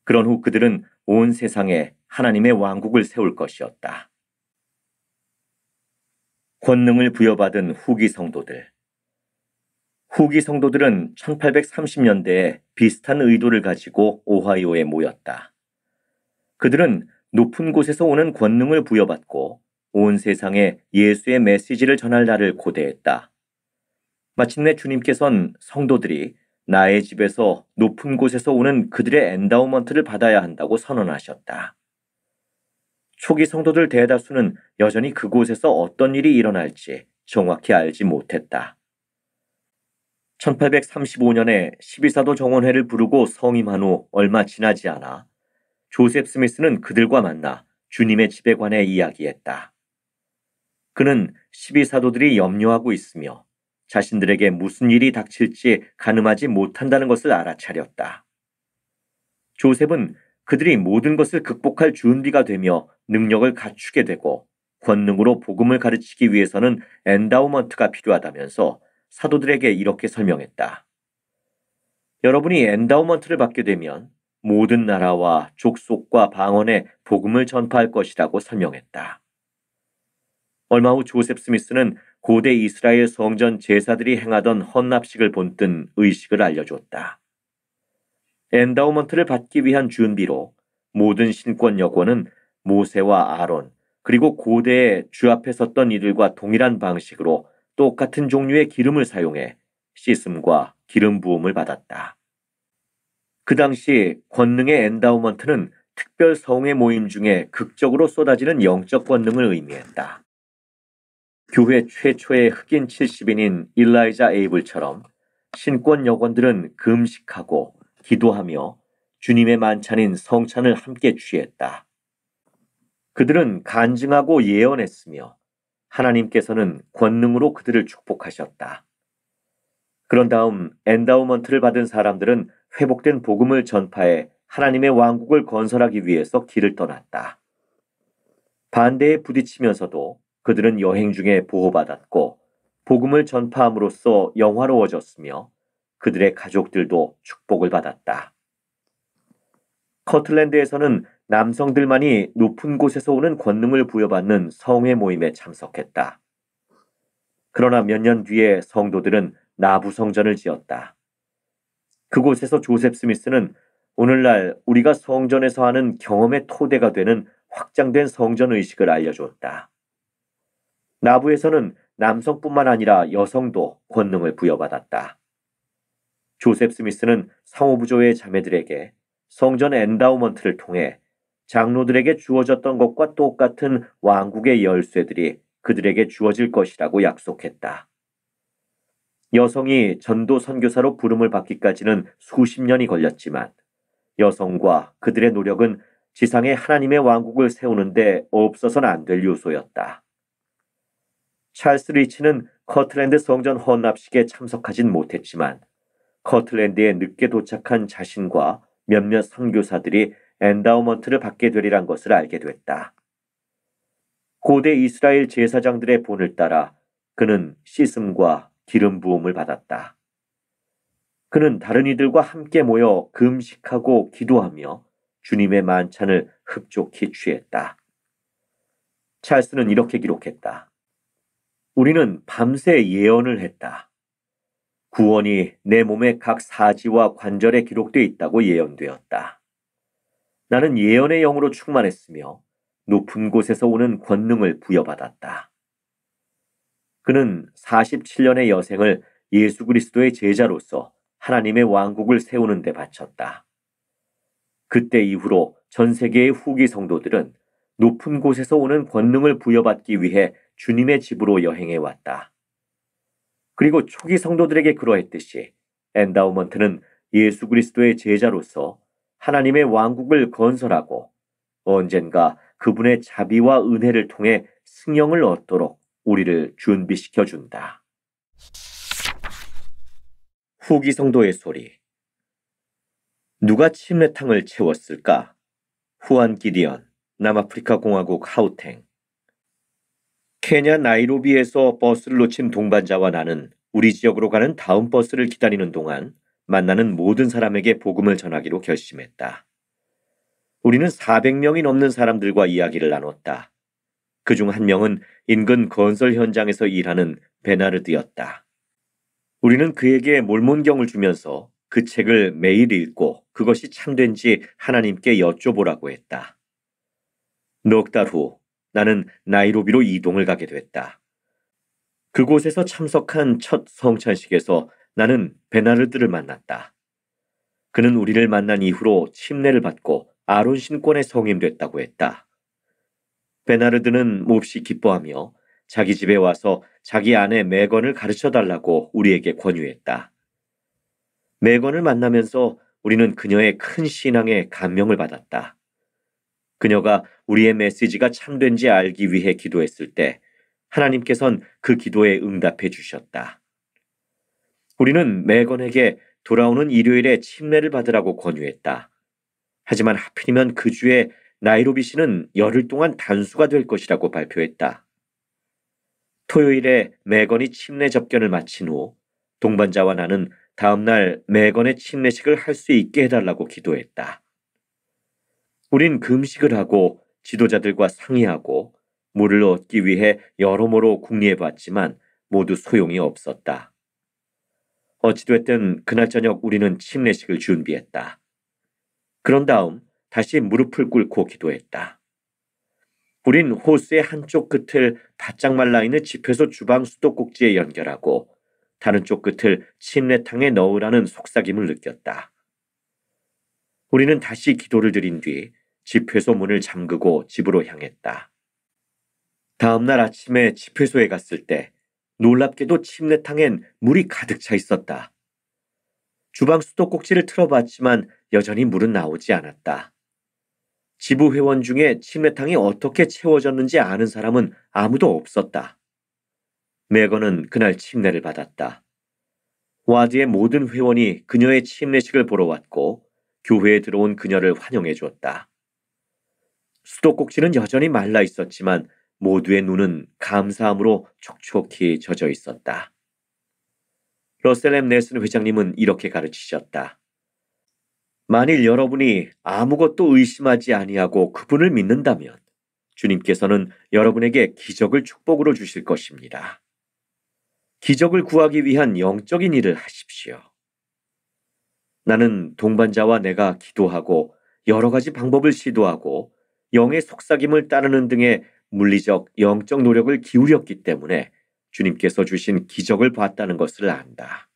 그런 후 그들은 온 세상에 하나님의 왕국을 세울 것이었다. 권능을 부여받은 후기 성도들. 후기 성도들은 1830년대에 비슷한 의도를 가지고 오하이오에 모였다. 그들은 높은 곳에서 오는 권능을 부여받고 온 세상에 예수의 메시지를 전할 날을 고대했다. 마침내 주님께서는 성도들이 나의 집에서 높은 곳에서 오는 그들의 엔다우먼트를 받아야 한다고 선언하셨다. 초기 성도들 대다수는 여전히 그곳에서 어떤 일이 일어날지 정확히 알지 못했다. 1835년에 12사도 정원회를 부르고 성임한 후 얼마 지나지 않아 조셉 스미스는 그들과 만나 주님의 집에 관해 이야기했다. 그는 12사도들이 염려하고 있으며 자신들에게 무슨 일이 닥칠지 가늠하지 못한다는 것을 알아차렸다. 조셉은 그들이 모든 것을 극복할 준비가 되며 능력을 갖추게 되고 권능으로 복음을 가르치기 위해서는 엔다우먼트가 필요하다면서 사도들에게 이렇게 설명했다. 여러분이 엔다우먼트를 받게 되면 모든 나라와 족속과 방언에 복음을 전파할 것이라고 설명했다. 얼마 후 조셉 스미스는 고대 이스라엘 성전 제사들이 행하던 헌납식을 본뜬 의식을 알려줬다. 엔다우먼트를 받기 위한 준비로 모든 신권 여권은 모세와 아론 그리고 고대에 주 앞에 섰던 이들과 동일한 방식으로 똑같은 종류의 기름을 사용해 씻음과 기름 부음을 받았다. 그 당시 권능의 엔다우먼트는 특별 성회 모임 중에 극적으로 쏟아지는 영적 권능을 의미했다. 교회 최초의 흑인 70인인 일라이자 에이블처럼 신권 여권들은 금식하고 기도하며 주님의 만찬인 성찬을 함께 취했다. 그들은 간증하고 예언했으며 하나님께서는 권능으로 그들을 축복하셨다. 그런 다음 엔다우먼트를 받은 사람들은 회복된 복음을 전파해 하나님의 왕국을 건설하기 위해서 길을 떠났다. 반대에 부딪히면서도 그들은 여행 중에 보호받았고 복음을 전파함으로써 영화로워졌으며 그들의 가족들도 축복을 받았다. 커틀랜드에서는 남성들만이 높은 곳에서 오는 권능을 부여받는 성회 모임에 참석했다. 그러나 몇 년 뒤에 성도들은 나부 성전을 지었다. 그곳에서 조셉 스미스는 오늘날 우리가 성전에서 하는 경험의 토대가 되는 확장된 성전 의식을 알려주었다. 나부에서는 남성뿐만 아니라 여성도 권능을 부여받았다. 조셉 스미스는 상호부조의 자매들에게 성전 엔다우먼트를 통해 장로들에게 주어졌던 것과 똑같은 왕국의 열쇠들이 그들에게 주어질 것이라고 약속했다. 여성이 전도 선교사로 부름을 받기까지는 수십 년이 걸렸지만 여성과 그들의 노력은 지상에 하나님의 왕국을 세우는데 없어서는 안 될 요소였다. 찰스 리치는 커틀랜드 성전 헌납식에 참석하진 못했지만 커틀랜드에 늦게 도착한 자신과 몇몇 선교사들이 엔다우먼트를 받게 되리란 것을 알게 됐다. 고대 이스라엘 제사장들의 본을 따라 그는 씻음과 기름 부음을 받았다. 그는 다른 이들과 함께 모여 금식하고 기도하며 주님의 만찬을 흡족히 취했다. 찰스는 이렇게 기록했다. 우리는 밤새 예언을 했다. 구원이 내 몸의 각 사지와 관절에 기록되어 있다고 예언되었다. 나는 예언의 영으로 충만했으며 높은 곳에서 오는 권능을 부여받았다. 그는 47년의 여생을 예수 그리스도의 제자로서 하나님의 왕국을 세우는 데 바쳤다. 그때 이후로 전 세계의 후기 성도들은 높은 곳에서 오는 권능을 부여받기 위해 주님의 집으로 여행해 왔다. 그리고 초기 성도들에게 그러했듯이 엔다우먼트는 예수 그리스도의 제자로서 하나님의 왕국을 건설하고 언젠가 그분의 자비와 은혜를 통해 승영을 얻도록 우리를 준비시켜 준다. 후기 성도의 소리. 누가 침례탕을 채웠을까? 후안 기디언, 남아프리카 공화국 하우탱. 케냐 나이로비에서 버스를 놓친 동반자와 나는 우리 지역으로 가는 다음 버스를 기다리는 동안 만나는 모든 사람에게 복음을 전하기로 결심했다. 우리는 400명이 넘는 사람들과 이야기를 나눴다. 그중 한 명은 인근 건설 현장에서 일하는 베나르드였다. 우리는 그에게 몰몬경을 주면서 그 책을 매일 읽고 그것이 참된지 하나님께 여쭤보라고 했다. 넉 달 후 나는 나이로비로 이동을 가게 됐다. 그곳에서 참석한 첫 성찬식에서 나는 베나르드를 만났다. 그는 우리를 만난 이후로 침례를 받고 아론 신권에 성임됐다고 했다. 베나르드는 몹시 기뻐하며 자기 집에 와서 자기 아내 메건을 가르쳐달라고 우리에게 권유했다. 메건을 만나면서 우리는 그녀의 큰 신앙에 감명을 받았다. 그녀가 우리의 메시지가 참된지 알기 위해 기도했을 때 하나님께선 그 기도에 응답해 주셨다. 우리는 매건에게 돌아오는 일요일에 침례를 받으라고 권유했다. 하지만 하필이면 그 주에 나이로비 씨는 열흘 동안 단수가 될 것이라고 발표했다. 토요일에 매건이 침례 접견을 마친 후 동반자와 나는 다음날 매건의 침례식을 할 수 있게 해달라고 기도했다. 우린 금식을 하고 지도자들과 상의하고 물을 얻기 위해 여러모로 궁리해봤지만 모두 소용이 없었다. 어찌됐든 그날 저녁 우리는 침례식을 준비했다. 그런 다음 다시 무릎을 꿇고 기도했다. 우린 호수의 한쪽 끝을 바짝 말라있는 집회소 주방 수도꼭지에 연결하고 다른 쪽 끝을 침례탕에 넣으라는 속삭임을 느꼈다. 우리는 다시 기도를 드린 뒤 집회소 문을 잠그고 집으로 향했다. 다음 날 아침에 집회소에 갔을 때 놀랍게도 침례탕엔 물이 가득 차 있었다. 주방 수도꼭지를 틀어봤지만 여전히 물은 나오지 않았다. 지부 회원 중에 침례탕이 어떻게 채워졌는지 아는 사람은 아무도 없었다. 매건은 그날 침례를 받았다. 와드의 모든 회원이 그녀의 침례식을 보러 왔고 교회에 들어온 그녀를 환영해 줬다. 수도꼭지는 여전히 말라 있었지만 모두의 눈은 감사함으로 촉촉히 젖어 있었다. 러셀 넬슨 회장님은 이렇게 가르치셨다. 만일 여러분이 아무것도 의심하지 아니하고 그분을 믿는다면 주님께서는 여러분에게 기적을 축복으로 주실 것입니다. 기적을 구하기 위한 영적인 일을 하십시오. 나는 동반자와 내가 기도하고 여러 가지 방법을 시도하고 영의 속삭임을 따르는 등의 물리적, 영적 노력을 기울였기 때문에 주님께서 주신 기적을 봤다는 것을 안다.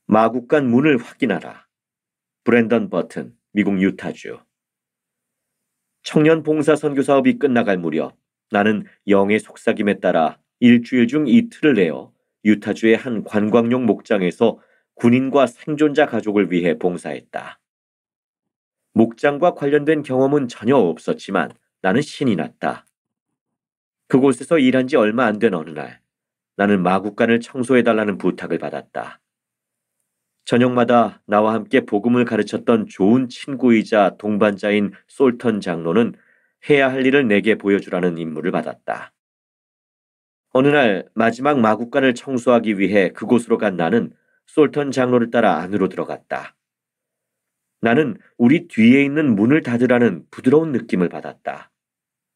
마국간 문을 확인하라. 브랜던 버튼, 미국 유타주. 청년 봉사 선교 사업이 끝나갈 무렵 나는 영의 속삭임에 따라 일주일 중 이틀을 내어 유타주의 한 관광용 목장에서 군인과 생존자 가족을 위해 봉사했다. 목장과 관련된 경험은 전혀 없었지만 나는 신이 났다. 그곳에서 일한 지 얼마 안 된 어느 날 나는 마국간을 청소해달라는 부탁을 받았다. 저녁마다 나와 함께 복음을 가르쳤던 좋은 친구이자 동반자인 솔턴 장로는 해야 할 일을 내게 보여주라는 임무를 받았다. 어느 날 마지막 마국간을 청소하기 위해 그곳으로 간 나는 솔턴 장로를 따라 안으로 들어갔다. 나는 우리 뒤에 있는 문을 닫으라는 부드러운 느낌을 받았다.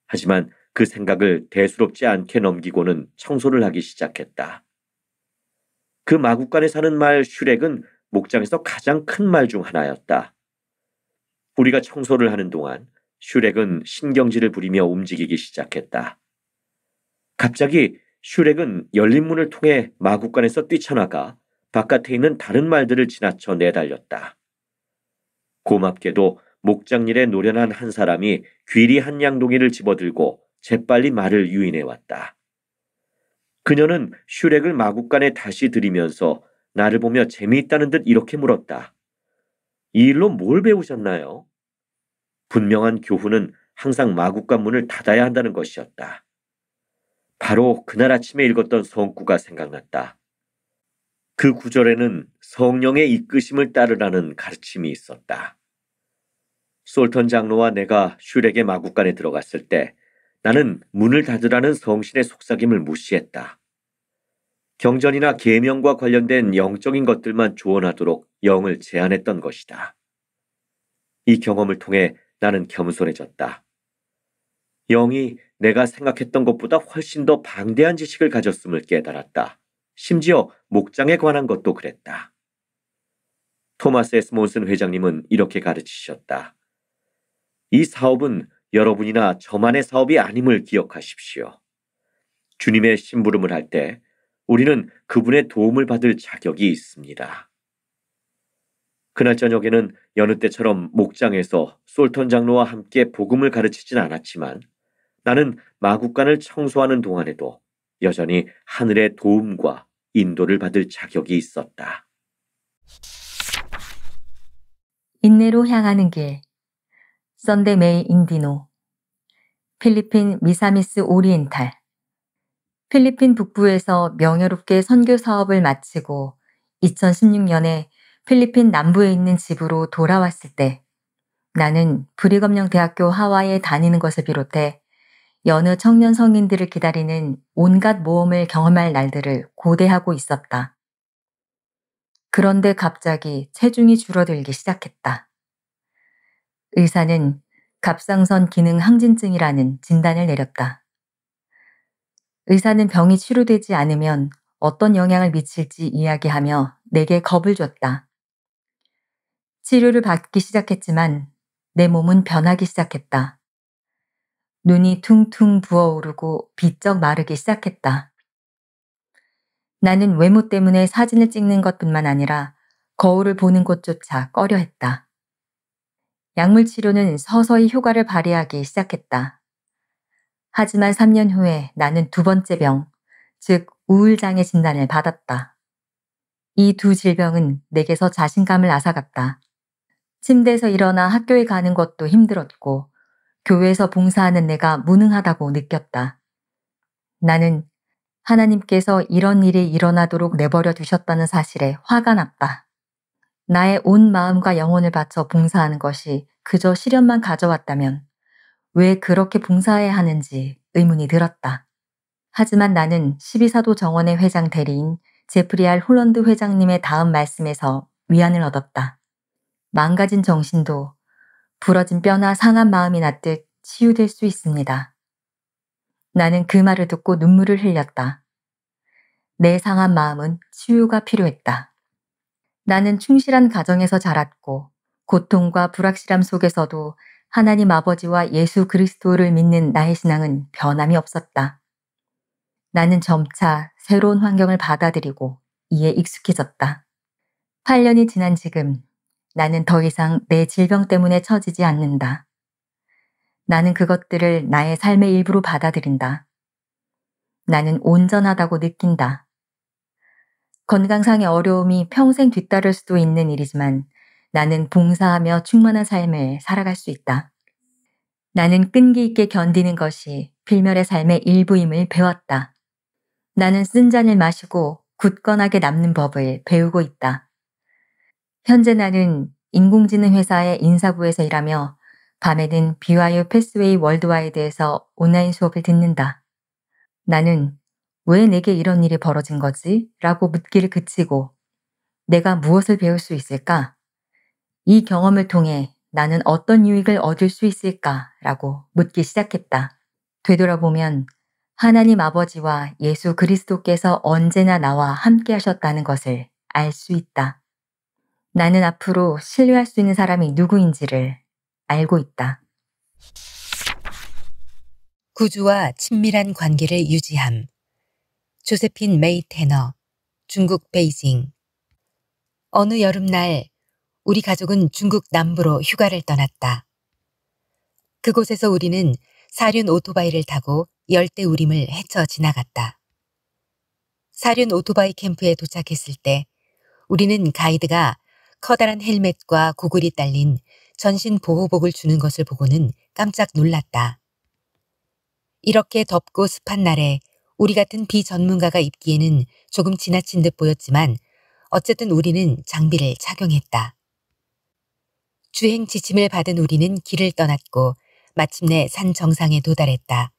하지만 그 생각을 대수롭지 않게 넘기고는 청소를 하기 시작했다. 그 마국간에 사는 말 슈렉은 목장에서 가장 큰 말 중 하나였다. 우리가 청소를 하는 동안 슈렉은 신경질을 부리며 움직이기 시작했다. 갑자기 슈렉은 열린 문을 통해 마국간에서 뛰쳐나가 바깥에 있는 다른 말들을 지나쳐 내달렸다. 고맙게도 목장일에 노련한 한 사람이 귀리 한 양동이를 집어들고 재빨리 말을 유인해왔다. 그녀는 슈렉을 마국간에 다시 들이면서 나를 보며 재미있다는 듯 이렇게 물었다. 이 일로 뭘 배우셨나요? 분명한 교훈은 항상 마국간 문을 닫아야 한다는 것이었다. 바로 그날 아침에 읽었던 성구가 생각났다. 그 구절에는 성령의 이끄심을 따르라는 가르침이 있었다. 솔턴 장로와 내가 슈렉의 마국간에 들어갔을 때 나는 문을 닫으라는 성신의 속삭임을 무시했다. 경전이나 계명과 관련된 영적인 것들만 조언하도록 영을 제한했던 것이다. 이 경험을 통해 나는 겸손해졌다. 영이 내가 생각했던 것보다 훨씬 더 방대한 지식을 가졌음을 깨달았다. 심지어 목장에 관한 것도 그랬다. 토마스 S. 몬슨 회장님은 이렇게 가르치셨다. 이 사업은 여러분이나 저만의 사업이 아님을 기억하십시오. 주님의 심부름을 할 때 우리는 그분의 도움을 받을 자격이 있습니다. 그날 저녁에는 여느 때처럼 목장에서 솔턴 장로와 함께 복음을 가르치진 않았지만 나는 마국간을 청소하는 동안에도 여전히 하늘의 도움과 인도를 받을 자격이 있었다. 인내로 향하는 길. 썬데 메이 인디노. 필리핀 미사미스 오리엔탈. 필리핀 북부에서 명예롭게 선교 사업을 마치고 2016년에 필리핀 남부에 있는 집으로 돌아왔을 때 나는 브리검령 대학교 하와이에 다니는 것을 비롯해 여느 청년 성인들을 기다리는 온갖 모험을 경험할 날들을 고대하고 있었다. 그런데 갑자기 체중이 줄어들기 시작했다. 의사는 갑상선 기능 항진증이라는 진단을 내렸다. 의사는 병이 치료되지 않으면 어떤 영향을 미칠지 이야기하며 내게 겁을 줬다. 치료를 받기 시작했지만 내 몸은 변하기 시작했다. 눈이 퉁퉁 부어오르고 비쩍 마르기 시작했다. 나는 외모 때문에 사진을 찍는 것뿐만 아니라 거울을 보는 것조차 꺼려했다. 약물 치료는 서서히 효과를 발휘하기 시작했다. 하지만 3년 후에 나는 두 번째 병, 즉 우울장애 진단을 받았다. 이 두 질병은 내게서 자신감을 앗아갔다. 침대에서 일어나 학교에 가는 것도 힘들었고 교회에서 봉사하는 내가 무능하다고 느꼈다. 나는 하나님께서 이런 일이 일어나도록 내버려 두셨다는 사실에 화가 났다. 나의 온 마음과 영혼을 바쳐 봉사하는 것이 그저 시련만 가져왔다면 왜 그렇게 봉사해야 하는지 의문이 들었다. 하지만 나는 12사도 정원의 회장 대리인 제프리 R. 홀런드 회장님의 다음 말씀에서 위안을 얻었다. 망가진 정신도 부러진 뼈나 상한 마음이 났듯 치유될 수 있습니다. 나는 그 말을 듣고 눈물을 흘렸다. 내 상한 마음은 치유가 필요했다. 나는 충실한 가정에서 자랐고 고통과 불확실함 속에서도 하나님 아버지와 예수 그리스도를 믿는 나의 신앙은 변함이 없었다. 나는 점차 새로운 환경을 받아들이고 이에 익숙해졌다. 8년이 지난 지금 나는 더 이상 내 질병 때문에 처지지 않는다. 나는 그것들을 나의 삶의 일부로 받아들인다. 나는 온전하다고 느낀다. 건강상의 어려움이 평생 뒤따를 수도 있는 일이지만 나는 봉사하며 충만한 삶을 살아갈 수 있다. 나는 끈기 있게 견디는 것이 필멸의 삶의 일부임을 배웠다. 나는 쓴 잔을 마시고 굳건하게 남는 법을 배우고 있다. 현재 나는 인공지능 회사의 인사부에서 일하며 밤에는 BYU 패스웨이 월드와이드에서 온라인 수업을 듣는다. 나는 왜 내게 이런 일이 벌어진 거지? 라고 묻기를 그치고 내가 무엇을 배울 수 있을까? 이 경험을 통해 나는 어떤 유익을 얻을 수 있을까? 라고 묻기 시작했다. 되돌아보면 하나님 아버지와 예수 그리스도께서 언제나 나와 함께 하셨다는 것을 알 수 있다. 나는 앞으로 신뢰할 수 있는 사람이 누구인지를 알고 있다. 구주와 친밀한 관계를 유지함. 조세핀 메이 테너, 중국 베이징. 어느 여름날 우리 가족은 중국 남부로 휴가를 떠났다. 그곳에서 우리는 사륜 오토바이를 타고 열대우림을 헤쳐 지나갔다. 사륜 오토바이 캠프에 도착했을 때 우리는 가이드가 커다란 헬멧과 고글이 딸린 전신 보호복을 주는 것을 보고는 깜짝 놀랐다. 이렇게 덥고 습한 날에 우리 같은 비전문가가 입기에는 조금 지나친 듯 보였지만 어쨌든 우리는 장비를 착용했다. 주행 지침을 받은 우리는 길을 떠났고 마침내 산 정상에 도달했다.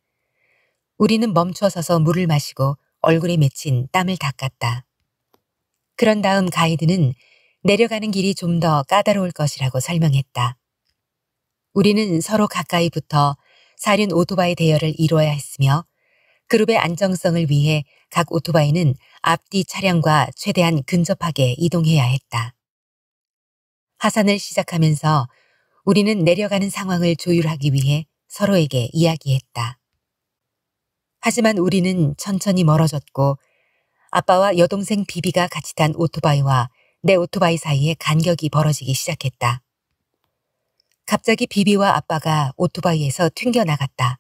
우리는 멈춰서서 물을 마시고 얼굴에 맺힌 땀을 닦았다. 그런 다음 가이드는 내려가는 길이 좀 더 까다로울 것이라고 설명했다. 우리는 서로 가까이 붙어 사륜 오토바이 대여를 이루어야 했으며 그룹의 안정성을 위해 각 오토바이는 앞뒤 차량과 최대한 근접하게 이동해야 했다. 하산을 시작하면서 우리는 내려가는 상황을 조율하기 위해 서로에게 이야기했다. 하지만 우리는 천천히 멀어졌고 아빠와 여동생 비비가 같이 탄 오토바이와 내 오토바이 사이에 간격이 벌어지기 시작했다. 갑자기 비비와 아빠가 오토바이에서 튕겨나갔다.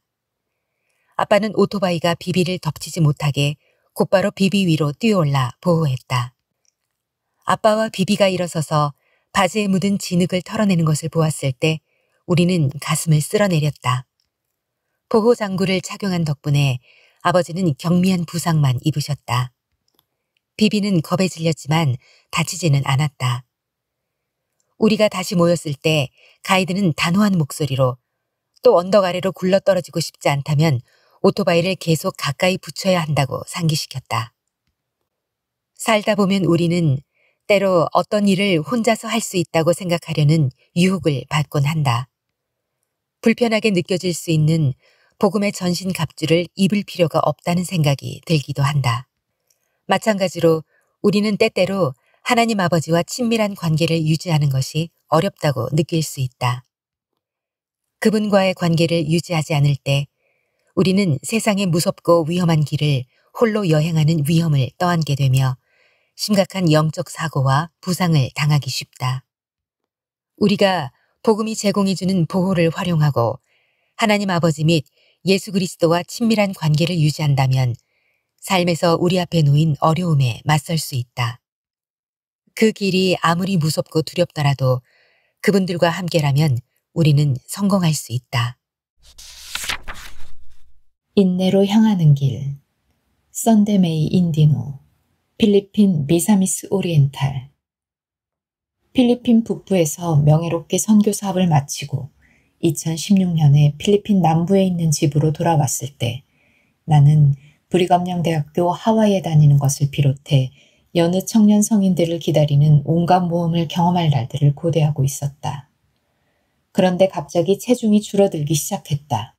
아빠는 오토바이가 비비를 덮치지 못하게 곧바로 비비 위로 뛰어올라 보호했다. 아빠와 비비가 일어서서 바지에 묻은 진흙을 털어내는 것을 보았을 때 우리는 가슴을 쓸어내렸다. 보호장구를 착용한 덕분에 아버지는 경미한 부상만 입으셨다. 비비는 겁에 질렸지만 다치지는 않았다. 우리가 다시 모였을 때 가이드는 단호한 목소리로 또 언덕 아래로 굴러떨어지고 싶지 않다면 오토바이를 계속 가까이 붙여야 한다고 상기시켰다. 살다 보면 우리는 때로 어떤 일을 혼자서 할 수 있다고 생각하려는 유혹을 받곤 한다. 불편하게 느껴질 수 있는 복음의 전신 갑주를 입을 필요가 없다는 생각이 들기도 한다. 마찬가지로 우리는 때때로 하나님 아버지와 친밀한 관계를 유지하는 것이 어렵다고 느낄 수 있다. 그분과의 관계를 유지하지 않을 때 우리는 세상의 무섭고 위험한 길을 홀로 여행하는 위험을 떠안게 되며 심각한 영적 사고와 부상을 당하기 쉽다. 우리가 복음이 제공해주는 보호를 활용하고 하나님 아버지 및 예수 그리스도와 친밀한 관계를 유지한다면 삶에서 우리 앞에 놓인 어려움에 맞설 수 있다. 그 길이 아무리 무섭고 두렵더라도 그분들과 함께라면 우리는 성공할 수 있다. 인내로 향하는 길, 썬데메이 인디노, 필리핀 미사미스 오리엔탈. 필리핀 북부에서 명예롭게 선교 사업을 마치고 2016년에 필리핀 남부에 있는 집으로 돌아왔을 때 나는 브리검령 대학교 하와이에 다니는 것을 비롯해 여느 청년 성인들을 기다리는 온갖 모험을 경험할 날들을 고대하고 있었다. 그런데 갑자기 체중이 줄어들기 시작했다.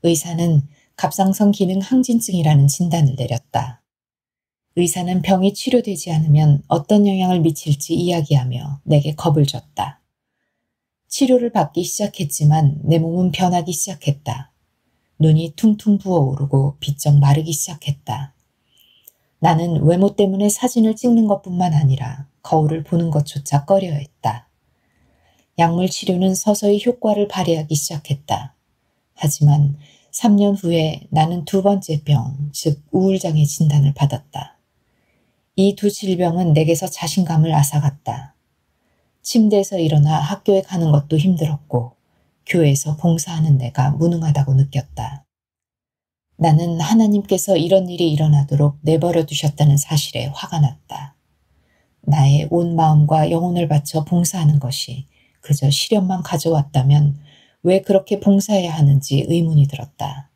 의사는 갑상선 기능 항진증이라는 진단을 내렸다. 의사는 병이 치료되지 않으면 어떤 영향을 미칠지 이야기하며 내게 겁을 줬다. 치료를 받기 시작했지만 내 몸은 변하기 시작했다. 눈이 퉁퉁 부어오르고 비쩍 마르기 시작했다. 나는 외모 때문에 사진을 찍는 것뿐만 아니라 거울을 보는 것조차 꺼려했다. 약물 치료는 서서히 효과를 발휘하기 시작했다. 하지만 3년 후에 나는 두 번째 병, 즉 우울장애 진단을 받았다. 이 두 질병은 내게서 자신감을 앗아갔다. 침대에서 일어나 학교에 가는 것도 힘들었고 교회에서 봉사하는 내가 무능하다고 느꼈다. 나는 하나님께서 이런 일이 일어나도록 내버려 두셨다는 사실에 화가 났다. 나의 온 마음과 영혼을 바쳐 봉사하는 것이 그저 시련만 가져왔다면 왜 그렇게 봉사해야 하는지 의문이 들었다.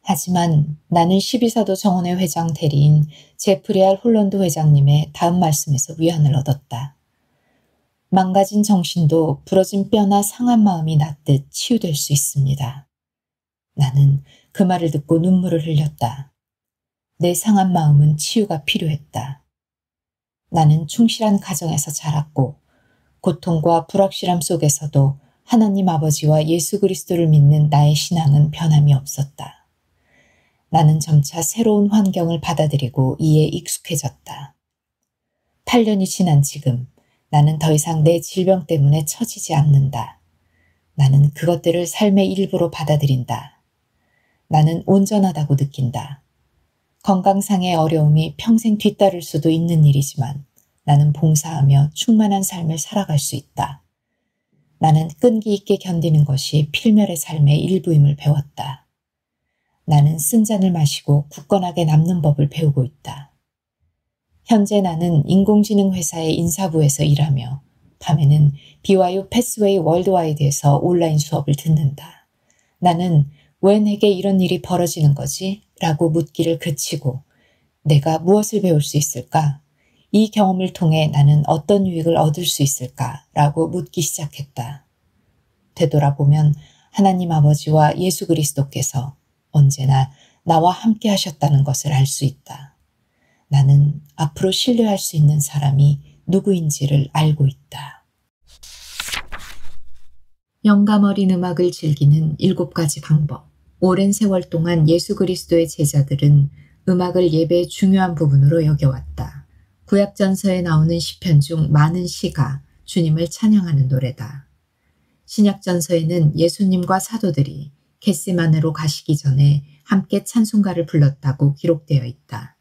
하지만 나는 12사도 정원회 회장 대리인 제프리알 홀런드 회장님의 다음 말씀에서 위안을 얻었다. 망가진 정신도 부러진 뼈나 상한 마음이 낫듯 치유될 수 있습니다. 나는 그 말을 듣고 눈물을 흘렸다. 내 상한 마음은 치유가 필요했다. 나는 충실한 가정에서 자랐고 고통과 불확실함 속에서도 하나님 아버지와 예수 그리스도를 믿는 나의 신앙은 변함이 없었다. 나는 점차 새로운 환경을 받아들이고 이에 익숙해졌다. 8년이 지난 지금 나는 더 이상 내 질병 때문에 처지지 않는다. 나는 그것들을 삶의 일부로 받아들인다. 나는 온전하다고 느낀다. 건강상의 어려움이 평생 뒤따를 수도 있는 일이지만 나는 봉사하며 충만한 삶을 살아갈 수 있다. 나는 끈기 있게 견디는 것이 필멸의 삶의 일부임을 배웠다. 나는 쓴 잔을 마시고 굳건하게 남는 법을 배우고 있다. 현재 나는 인공지능 회사의 인사부에서 일하며 밤에는 BYU 패스웨이 월드와이드에서 온라인 수업을 듣는다. 나는 왜 내게 이런 일이 벌어지는 거지? 라고 묻기를 그치고 내가 무엇을 배울 수 있을까? 이 경험을 통해 나는 어떤 유익을 얻을 수 있을까? 라고 묻기 시작했다. 되돌아보면 하나님 아버지와 예수 그리스도께서 언제나 나와 함께 하셨다는 것을 알 수 있다. 나는 앞으로 신뢰할 수 있는 사람이 누구인지를 알고 있다. 영감 어린 음악을 즐기는 7가지 방법. 오랜 세월 동안 예수 그리스도의 제자들은 음악을 예배의 중요한 부분으로 여겨왔다. 구약전서에 나오는 시편 중 많은 시가 주님을 찬양하는 노래다. 신약전서에는 예수님과 사도들이 겟세마네로 가시기 전에 함께 찬송가를 불렀다고 기록되어 있다.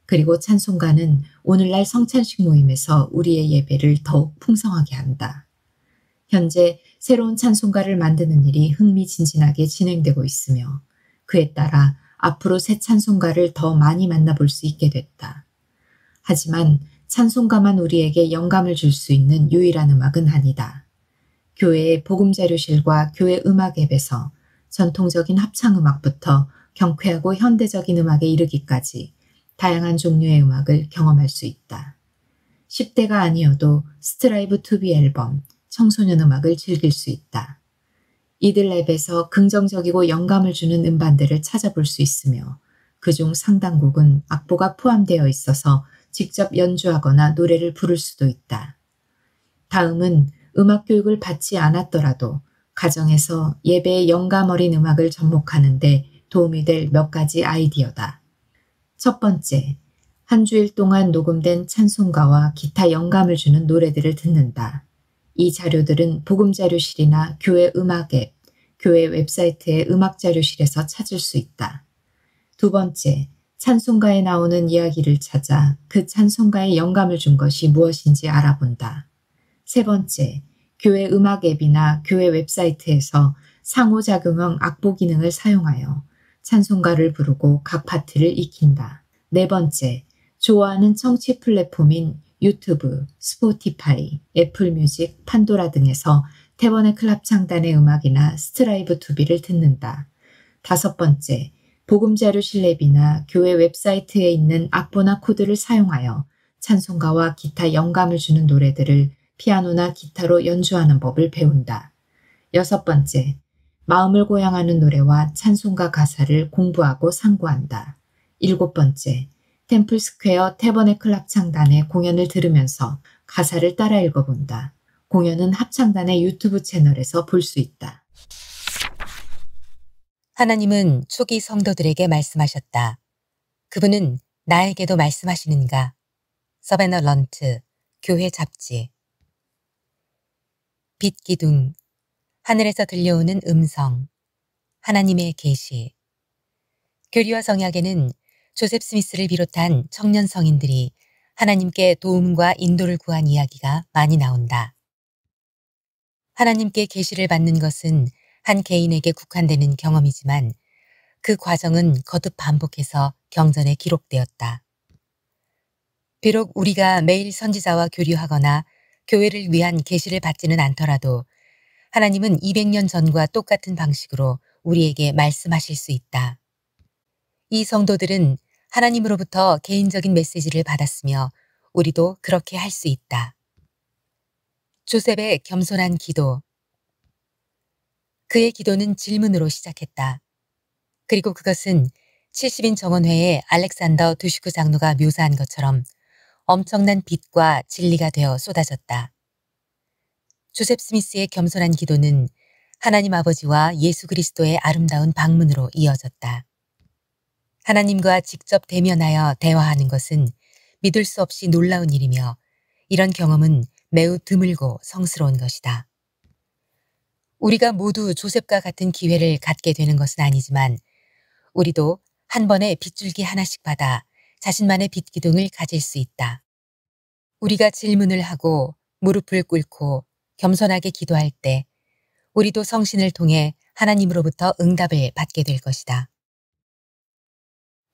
그리고 찬송가는 오늘날 성찬식 모임에서 우리의 예배를 더욱 풍성하게 한다. 현재 새로운 찬송가를 만드는 일이 흥미진진하게 진행되고 있으며 그에 따라 앞으로 새 찬송가를 더 많이 만나볼 수 있게 됐다. 하지만 찬송가만 우리에게 영감을 줄 수 있는 유일한 음악은 아니다. 교회의 복음자료실과 교회 음악 앱에서 전통적인 합창음악부터 경쾌하고 현대적인 음악에 이르기까지 다양한 종류의 음악을 경험할 수 있다. 10대가 아니어도 스트라이브 투비 앨범, 청소년 음악을 즐길 수 있다. 이들 앱에서 긍정적이고 영감을 주는 음반들을 찾아볼 수 있으며 그중 상당곡은 악보가 포함되어 있어서 직접 연주하거나 노래를 부를 수도 있다. 다음은 음악 교육을 받지 않았더라도 가정에서 예배의 영감 어린 음악을 접목하는 데 도움이 될 몇 가지 아이디어다. 첫 번째, 한 주일 동안 녹음된 찬송가와 기타 영감을 주는 노래들을 듣는다. 이 자료들은 복음자료실이나 교회 음악 앱, 교회 웹사이트의 음악자료실에서 찾을 수 있다. 두 번째, 찬송가에 나오는 이야기를 찾아 그 찬송가에 영감을 준 것이 무엇인지 알아본다. 세 번째, 교회 음악 앱이나 교회 웹사이트에서 상호작용형 악보 기능을 사용하여 찬송가를 부르고 각 파트를 익힌다. 네 번째, 좋아하는 청취 플랫폼인 유튜브, 스포티파이, 애플뮤직, 판도라 등에서 태버네클 합창단의 음악이나 스트라이브 투비를 듣는다. 다섯 번째, 복음자료실 앱이나 교회 웹사이트에 있는 악보나 코드를 사용하여 찬송가와 기타 영감을 주는 노래들을 피아노나 기타로 연주하는 법을 배운다. 여섯 번째, 마음을 고향하는 노래와 찬송가 가사를 공부하고 상고한다. 일곱 번째, 템플스퀘어 태버네클 합창단의 공연을 들으면서 가사를 따라 읽어본다. 공연은 합창단의 유튜브 채널에서 볼 수 있다. 하나님은 초기 성도들에게 말씀하셨다. 그분은 나에게도 말씀하시는가? 서베너 런트, 교회 잡지. 빛 기둥, 하늘에서 들려오는 음성, 하나님의 계시. 교리와 성약에는 조셉 스미스를 비롯한 청년 성인들이 하나님께 도움과 인도를 구한 이야기가 많이 나온다. 하나님께 계시를 받는 것은 한 개인에게 국한되는 경험이지만 그 과정은 거듭 반복해서 경전에 기록되었다. 비록 우리가 매일 선지자와 교류하거나 교회를 위한 계시를 받지는 않더라도 하나님은 200년 전과 똑같은 방식으로 우리에게 말씀하실 수 있다. 이 성도들은 하나님으로부터 개인적인 메시지를 받았으며 우리도 그렇게 할 수 있다. 조셉의 겸손한 기도. 그의 기도는 질문으로 시작했다. 그리고 그것은 70인 정원회의 알렉산더 두슈크 장로가 묘사한 것처럼 엄청난 빛과 진리가 되어 쏟아졌다. 조셉 스미스의 겸손한 기도는 하나님 아버지와 예수 그리스도의 아름다운 방문으로 이어졌다. 하나님과 직접 대면하여 대화하는 것은 믿을 수 없이 놀라운 일이며 이런 경험은 매우 드물고 성스러운 것이다. 우리가 모두 조셉과 같은 기회를 갖게 되는 것은 아니지만 우리도 한 번에 빗줄기 하나씩 받아 자신만의 빛기둥을 가질 수 있다. 우리가 질문을 하고 무릎을 꿇고 겸손하게 기도할 때 우리도 성신을 통해 하나님으로부터 응답을 받게 될 것이다.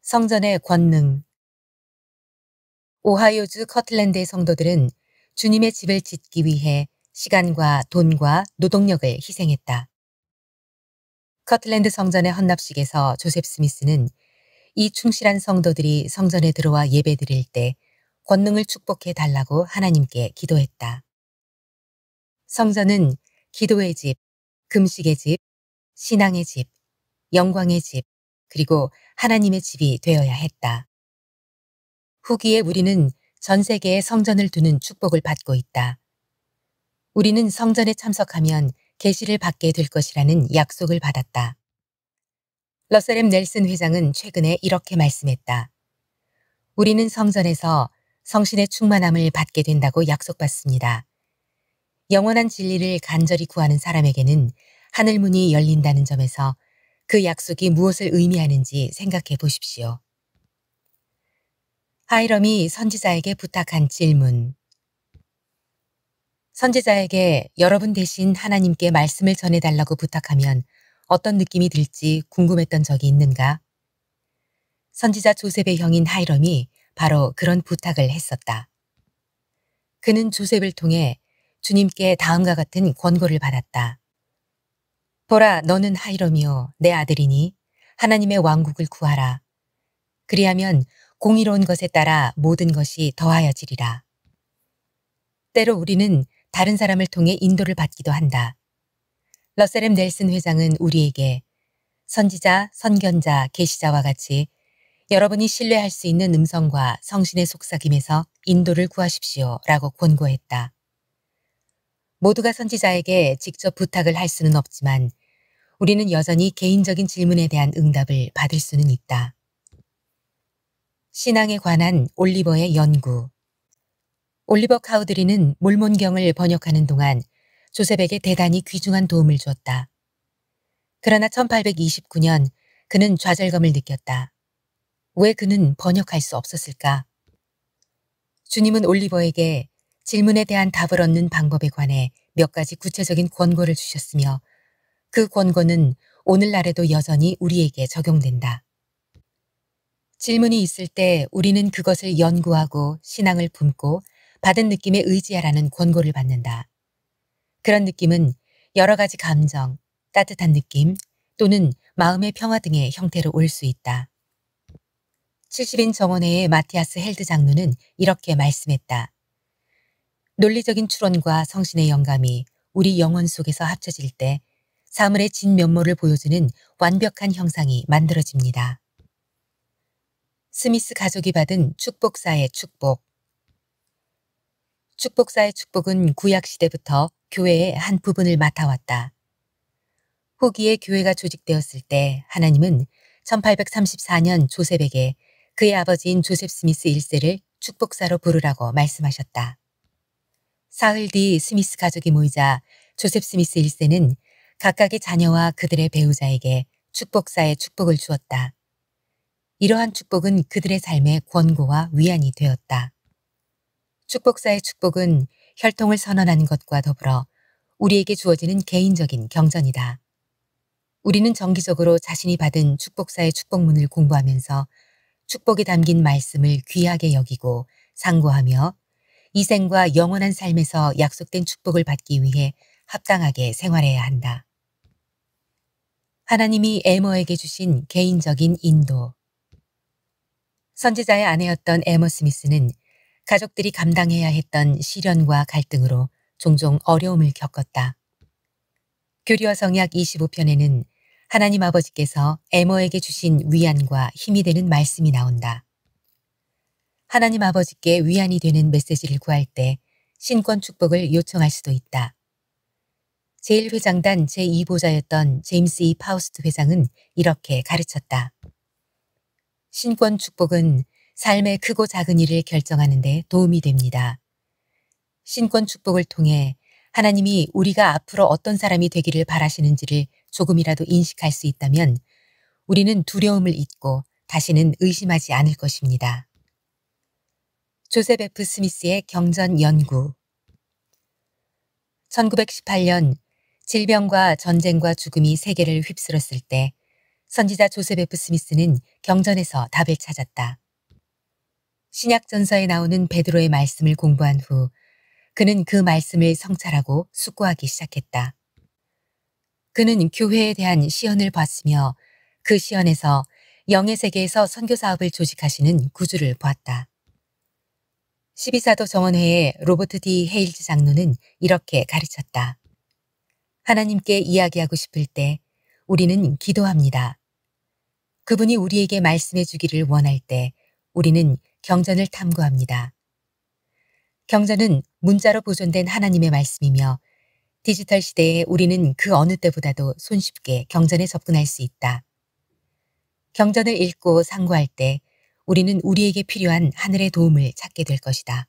성전의 권능. 오하이오주 커틀랜드의 성도들은 주님의 집을 짓기 위해 시간과 돈과 노동력을 희생했다. 커틀랜드 성전의 헌납식에서 조셉 스미스는 이 충실한 성도들이 성전에 들어와 예배드릴 때 권능을 축복해 달라고 하나님께 기도했다. 성전은 기도의 집, 금식의 집, 신앙의 집, 영광의 집, 그리고 하나님의 집이 되어야 했다. 후기에 우리는 전 세계에 성전을 두는 축복을 받고 있다. 우리는 성전에 참석하면 계시를 받게 될 것이라는 약속을 받았다. 러셀 M. 넬슨 회장은 최근에 이렇게 말씀했다. 우리는 성전에서 성신의 충만함을 받게 된다고 약속받습니다. 영원한 진리를 간절히 구하는 사람에게는 하늘문이 열린다는 점에서 그 약속이 무엇을 의미하는지 생각해 보십시오. 하이럼이 선지자에게 부탁한 질문. 선지자에게 여러분 대신 하나님께 말씀을 전해달라고 부탁하면 어떤 느낌이 들지 궁금했던 적이 있는가? 선지자 조셉의 형인 하이럼이 바로 그런 부탁을 했었다. 그는 조셉을 통해 주님께 다음과 같은 권고를 받았다. 보라, 너는 하이럼이요, 내 아들이니 하나님의 왕국을 구하라. 그리하면 공의로운 것에 따라 모든 것이 더하여지리라. 때로 우리는 다른 사람을 통해 인도를 받기도 한다. 러셀 넬슨 회장은 우리에게 선지자, 선견자, 계시자와 같이 여러분이 신뢰할 수 있는 음성과 성신의 속삭임에서 인도를 구하십시오 라고 권고했다. 모두가 선지자에게 직접 부탁을 할 수는 없지만 우리는 여전히 개인적인 질문에 대한 응답을 받을 수는 있다. 신앙에 관한 올리버의 연구. 올리버 카우드리는 몰몬경을 번역하는 동안 조셉에게 대단히 귀중한 도움을 주었다. 그러나 1829년 그는 좌절감을 느꼈다. 왜 그는 번역할 수 없었을까? 주님은 올리버에게 질문에 대한 답을 얻는 방법에 관해 몇 가지 구체적인 권고를 주셨으며 그 권고는 오늘날에도 여전히 우리에게 적용된다. 질문이 있을 때 우리는 그것을 연구하고 신앙을 품고 받은 느낌에 의지하라는 권고를 받는다. 그런 느낌은 여러 가지 감정, 따뜻한 느낌 또는 마음의 평화 등의 형태로 올 수 있다. 70인 정원회의 마티아스 헬드 장로는 이렇게 말씀했다. 논리적인 추론과 성신의 영감이 우리 영혼 속에서 합쳐질 때 사물의 진면모를 보여주는 완벽한 형상이 만들어집니다. 스미스 가족이 받은 축복사의 축복. 축복사의 축복은 구약시대부터 교회의 한 부분을 맡아왔다. 후기에 교회가 조직되었을 때 하나님은 1834년 조셉에게 그의 아버지인 조셉 스미스 1세를 축복사로 부르라고 말씀하셨다. 사흘 뒤 스미스 가족이 모이자 조셉 스미스 1세는 각각의 자녀와 그들의 배우자에게 축복사의 축복을 주었다. 이러한 축복은 그들의 삶의 권고와 위안이 되었다. 축복사의 축복은 혈통을 선언하는 것과 더불어 우리에게 주어지는 개인적인 경전이다. 우리는 정기적으로 자신이 받은 축복사의 축복문을 공부하면서 축복이 담긴 말씀을 귀하게 여기고 상고하며 이 생과 영원한 삶에서 약속된 축복을 받기 위해 합당하게 생활해야 한다. 하나님이 에머에게 주신 개인적인 인도. 선지자의 아내였던 에머 스미스는 가족들이 감당해야 했던 시련과 갈등으로 종종 어려움을 겪었다. 교리와 성약 25편에는 하나님 아버지께서 에머에게 주신 위안과 힘이 되는 말씀이 나온다. 하나님 아버지께 위안이 되는 메시지를 구할 때 신권 축복을 요청할 수도 있다. 제1회장단 제2보자였던 제임스 E. 파우스트 회장은 이렇게 가르쳤다. 신권 축복은 삶의 크고 작은 일을 결정하는 데 도움이 됩니다. 신권 축복을 통해 하나님이 우리가 앞으로 어떤 사람이 되기를 바라시는지를 조금이라도 인식할 수 있다면 우리는 두려움을 잊고 다시는 의심하지 않을 것입니다. 조셉 F. 스미스의 경전 연구. 1918년 질병과 전쟁과 죽음이 세계를 휩쓸었을 때 선지자 조셉 F. 스미스는 경전에서 답을 찾았다. 신약전서에 나오는 베드로의 말씀을 공부한 후 그는 그 말씀을 성찰하고 숙고하기 시작했다. 그는 교회에 대한 시연을 봤으며 그 시연에서 영의 세계에서 선교 사업을 조직하시는 구주를 보았다. 12사도 정원회의 로버트 D. 헤일즈 장로는 이렇게 가르쳤다. 하나님께 이야기하고 싶을 때 우리는 기도합니다. 그분이 우리에게 말씀해 주기를 원할 때 우리는 경전을 탐구합니다. 경전은 문자로 보존된 하나님의 말씀이며 디지털 시대에 우리는 그 어느 때보다도 손쉽게 경전에 접근할 수 있다. 경전을 읽고 상고할 때 우리는 우리에게 필요한 하늘의 도움을 찾게 될 것이다.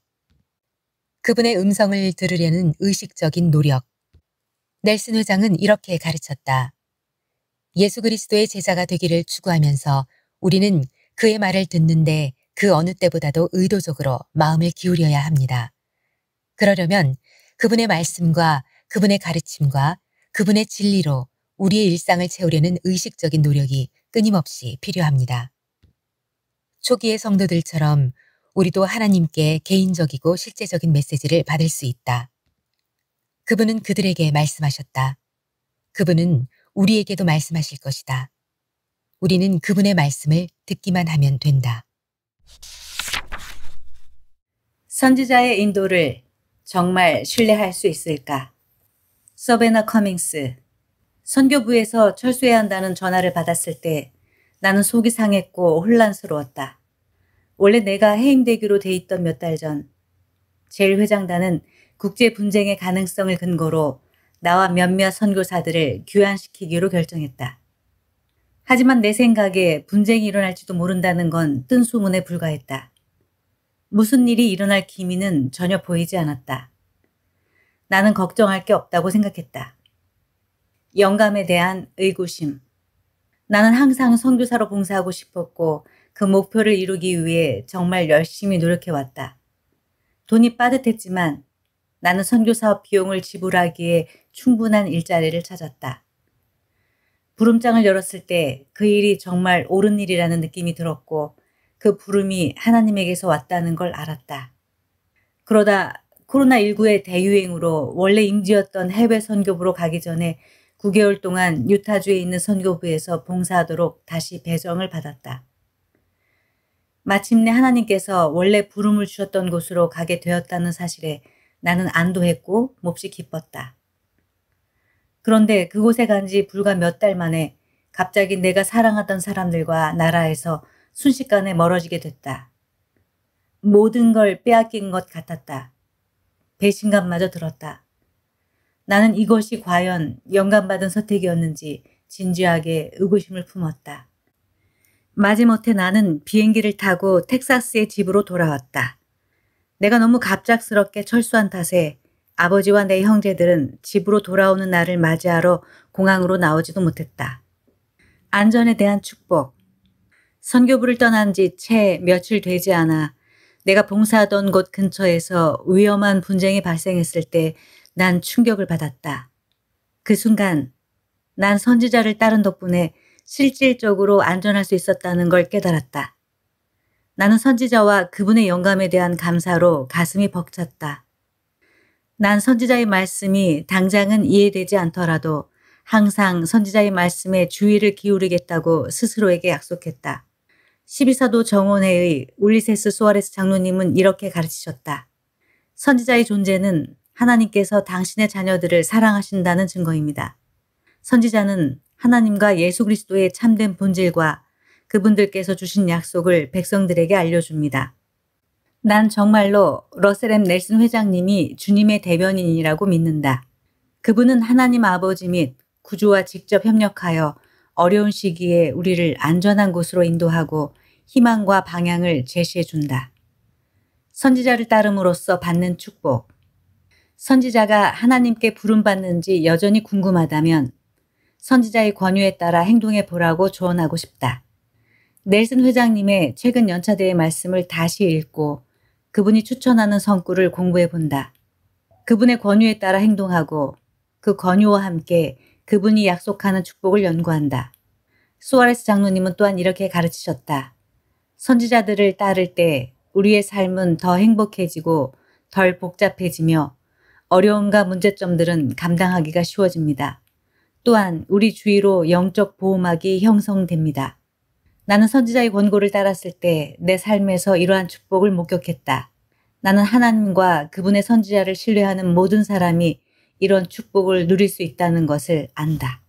그분의 음성을 들으려는 의식적인 노력. 넬슨 회장은 이렇게 가르쳤다. 예수 그리스도의 제자가 되기를 추구하면서 우리는 그의 말을 듣는데 그 어느 때보다도 의도적으로 마음을 기울여야 합니다. 그러려면 그분의 말씀과 그분의 가르침과 그분의 진리로 우리의 일상을 채우려는 의식적인 노력이 끊임없이 필요합니다. 초기의 성도들처럼 우리도 하나님께 개인적이고 실제적인 메시지를 받을 수 있다. 그분은 그들에게 말씀하셨다. 그분은 우리에게도 말씀하실 것이다. 우리는 그분의 말씀을 듣기만 하면 된다. 선지자의 인도를 정말 신뢰할 수 있을까? 서베나 커밍스. 선교부에서 철수해야 한다는 전화를 받았을 때 나는 속이 상했고 혼란스러웠다. 원래 내가 해임되기로 돼 있던 몇 달 전, 제1회장단은 국제 분쟁의 가능성을 근거로 나와 몇몇 선교사들을 귀환시키기로 결정했다. 하지만 내 생각에 분쟁이 일어날지도 모른다는 건 뜬 소문에 불과했다. 무슨 일이 일어날 기미는 전혀 보이지 않았다. 나는 걱정할 게 없다고 생각했다. 영감에 대한 의구심. 나는 항상 선교사로 봉사하고 싶었고 그 목표를 이루기 위해 정말 열심히 노력해왔다. 돈이 빠듯했지만 나는 선교사업 비용을 지불하기에 충분한 일자리를 찾았다. 부름장을 열었을 때 그 일이 정말 옳은 일이라는 느낌이 들었고 그 부름이 하나님에게서 왔다는 걸 알았다. 그러다 코로나19의 대유행으로 원래 임지였던 해외 선교부로 가기 전에 9개월 동안 유타주에 있는 선교부에서 봉사하도록 다시 배정을 받았다. 마침내 하나님께서 원래 부름을 주셨던 곳으로 가게 되었다는 사실에 나는 안도했고 몹시 기뻤다. 그런데 그곳에 간 지 불과 몇 달 만에 갑자기 내가 사랑하던 사람들과 나라에서 순식간에 멀어지게 됐다. 모든 걸 빼앗긴 것 같았다. 배신감마저 들었다. 나는 이것이 과연 영감받은 선택이었는지 진지하게 의구심을 품었다. 마지못해 나는 비행기를 타고 텍사스의 집으로 돌아왔다. 내가 너무 갑작스럽게 철수한 탓에 아버지와 내 형제들은 집으로 돌아오는 날을 맞이하러 공항으로 나오지도 못했다. 안전에 대한 축복. 선교부를 떠난 지 채 며칠 되지 않아 내가 봉사하던 곳 근처에서 위험한 분쟁이 발생했을 때 난 충격을 받았다. 그 순간 난 선지자를 따른 덕분에 실질적으로 안전할 수 있었다는 걸 깨달았다. 나는 선지자와 그분의 영감에 대한 감사로 가슴이 벅찼다. 난 선지자의 말씀이 당장은 이해되지 않더라도 항상 선지자의 말씀에 주의를 기울이겠다고 스스로에게 약속했다. 12사도 정원회의 울리세스 소아레스 장로님은 이렇게 가르치셨다. 선지자의 존재는 하나님께서 당신의 자녀들을 사랑하신다는 증거입니다. 선지자는 하나님과 예수 그리스도의 참된 본질과 그분들께서 주신 약속을 백성들에게 알려줍니다. 난 정말로 러셀 M. 넬슨 회장님이 주님의 대변인이라고 믿는다. 그분은 하나님 아버지 및 구주와 직접 협력하여 어려운 시기에 우리를 안전한 곳으로 인도하고 희망과 방향을 제시해 준다. 선지자를 따름으로써 받는 축복. 선지자가 하나님께 부름받는지 여전히 궁금하다면 선지자의 권유에 따라 행동해 보라고 조언하고 싶다. 넬슨 회장님의 최근 연차대의 말씀을 다시 읽고 그분이 추천하는 성구를 공부해 본다. 그분의 권유에 따라 행동하고 그 권유와 함께 그분이 약속하는 축복을 연구한다. 수아레스 장로님은 또한 이렇게 가르치셨다. 선지자들을 따를 때 우리의 삶은 더 행복해지고 덜 복잡해지며 어려움과 문제점들은 감당하기가 쉬워집니다. 또한 우리 주위로 영적 보호막이 형성됩니다. 나는 선지자의 권고를 따랐을 때 내 삶에서 이러한 축복을 목격했다. 나는 하나님과 그분의 선지자를 신뢰하는 모든 사람이 이런 축복을 누릴 수 있다는 것을 안다.